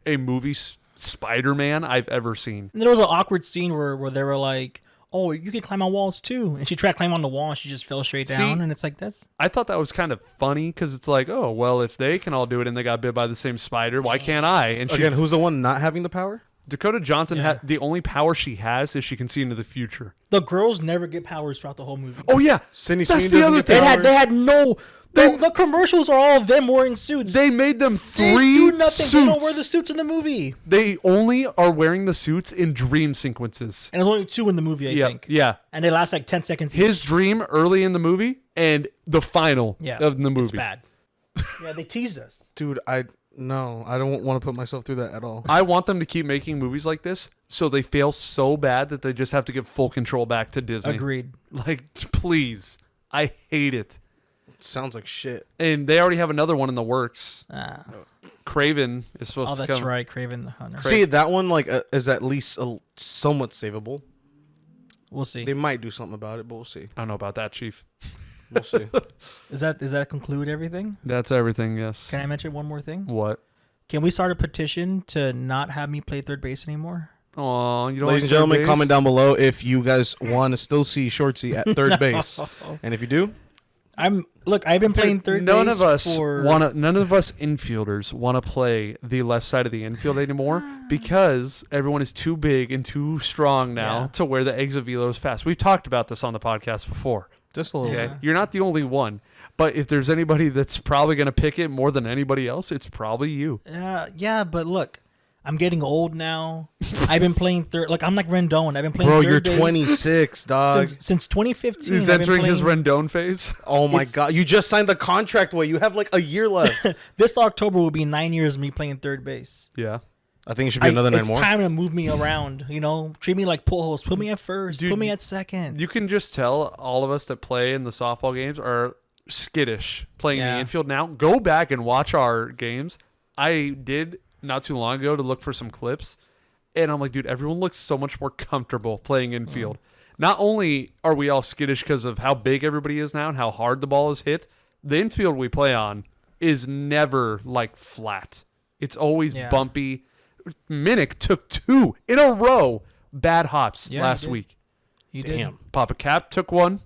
a movie Spider-Man I've ever seen. And there was an awkward scene where they were like, "Oh, you can climb on walls too," and she tried to climb on the wall and she just fell straight down. See? And it's like that's I thought that was kind of funny because it's like, oh, well, if they can all do it and they got bit by the same spider, why can't I? And she, Again, who's the one not having the power? Dakota Johnson, Yeah. the only power she has is she can see into the future. the girls never get powers throughout the whole movie. Oh, yeah. Sydney That's Sweeney the doesn't other get thing. powers. They had no. The commercials are all them wearing suits. They made them They three do nothing. suits. They don't wear the suits in the movie. They only are wearing the suits in dream sequences. And there's only 2 in the movie, I think. Yeah. And they last like 10 seconds each. His dream early in the movie and the final Yeah, of the movie. It's bad. Yeah, they teased us. Dude, I don't want to put myself through that at all. I want them to keep making movies like this so they fail so bad that they just have to give full control back to Disney. Agreed. Like, please. I hate it. Sounds like shit. And they already have another one in the works. Ah. Craven is supposed Oh, to that's come. right, Craven the Hunter. See, that one like is at least somewhat savable. We'll see. They might do something about it, but we'll see. I don't know about that, Chief. We'll see. Does that conclude everything? That's everything, yes. Can I mention one more thing? What? Can we start a petition to not have me play third base anymore? Oh, you don't Ladies like and gentlemen, third base? comment down below if you guys want to still see Shortsie at third base, and if you do, I've been playing third none base of us for none of us infielders want to play the left side of the infield anymore because everyone is too big and too strong now Yeah. to wear the exit velos fast. We've talked about this on the podcast before. just a little. Okay, Yeah. you're not the only one, but if there's anybody that's probably going to pick it more than anybody else, it's probably you. yeah, but look, I'm getting old now. I've been playing third. Like I'm like Rendon. I've been playing. Bro, third you're base 26, dog. since 2015. He's I've been entering his playing- Rendon phase. Oh my it's- god, you just signed the contract away. You have like a year left. This October will be 9 years of me playing third base. Yeah. I think it should be another 9 it's more. time to move me around. You know, treat me like Pujols. Put me at first. Dude, put me at second. You can just tell all of us that play in the softball games are skittish playing in Yeah. the infield now. Go back and watch our games. I did not too long ago to look for some clips, and I'm like, dude, everyone looks so much more comfortable playing infield. Not only are we all skittish because of how big everybody is now and how hard the ball is hit, the infield we play on is never like flat. It's always Yeah. bumpy. Minnick took 2 in a row bad hops Yeah, he last did. week. You Damn. did. Papa Cap took one.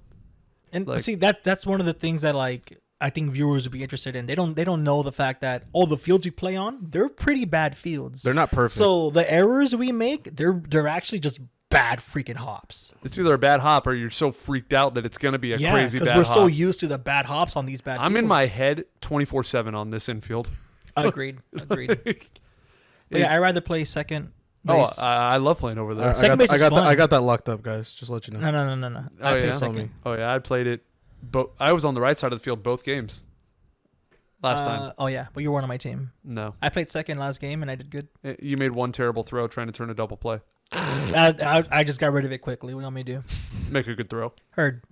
And Like- see, that's one of the things that like I think viewers would be interested in. They don't know the fact that all the fields we play on, they're pretty bad fields. They're not perfect. So the errors we make, they're actually just bad freaking hops. It's either a bad hop or you're so freaked out that it's going to be a crazy because bad we're hop. so used to the bad hops on these bad. I'm in fields. my head 24/7 on this infield. Agreed. But yeah, I'd rather play second. Oh, base. I love playing over there. Second base is fun. I got that locked up, guys. Just to let you know. No. Oh, I play yeah? second. Oh yeah, I played it. I was on the right side of the field both games. last time. Oh yeah, but you weren't on my team. No. I played second last game and I did good. You made one terrible throw trying to turn a double play. I just got rid of it quickly. What do you want me to do? Make a good throw. Heard.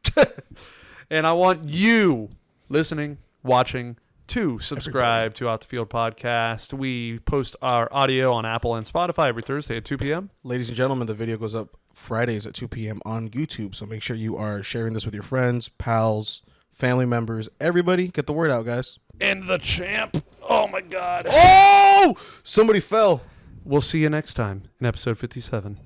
And I want you listening, watching, to subscribe to Out the Field Podcast. We post our audio on Apple and Spotify every Thursday at 2 p.m. Ladies and gentlemen, the video goes up Fridays at 2 p.m. on YouTube. So make sure you are sharing this with your friends, pals, family members, everybody. Get the word out, guys. And the champ. Oh, my God. Oh! Somebody fell. We'll see you next time in episode 57.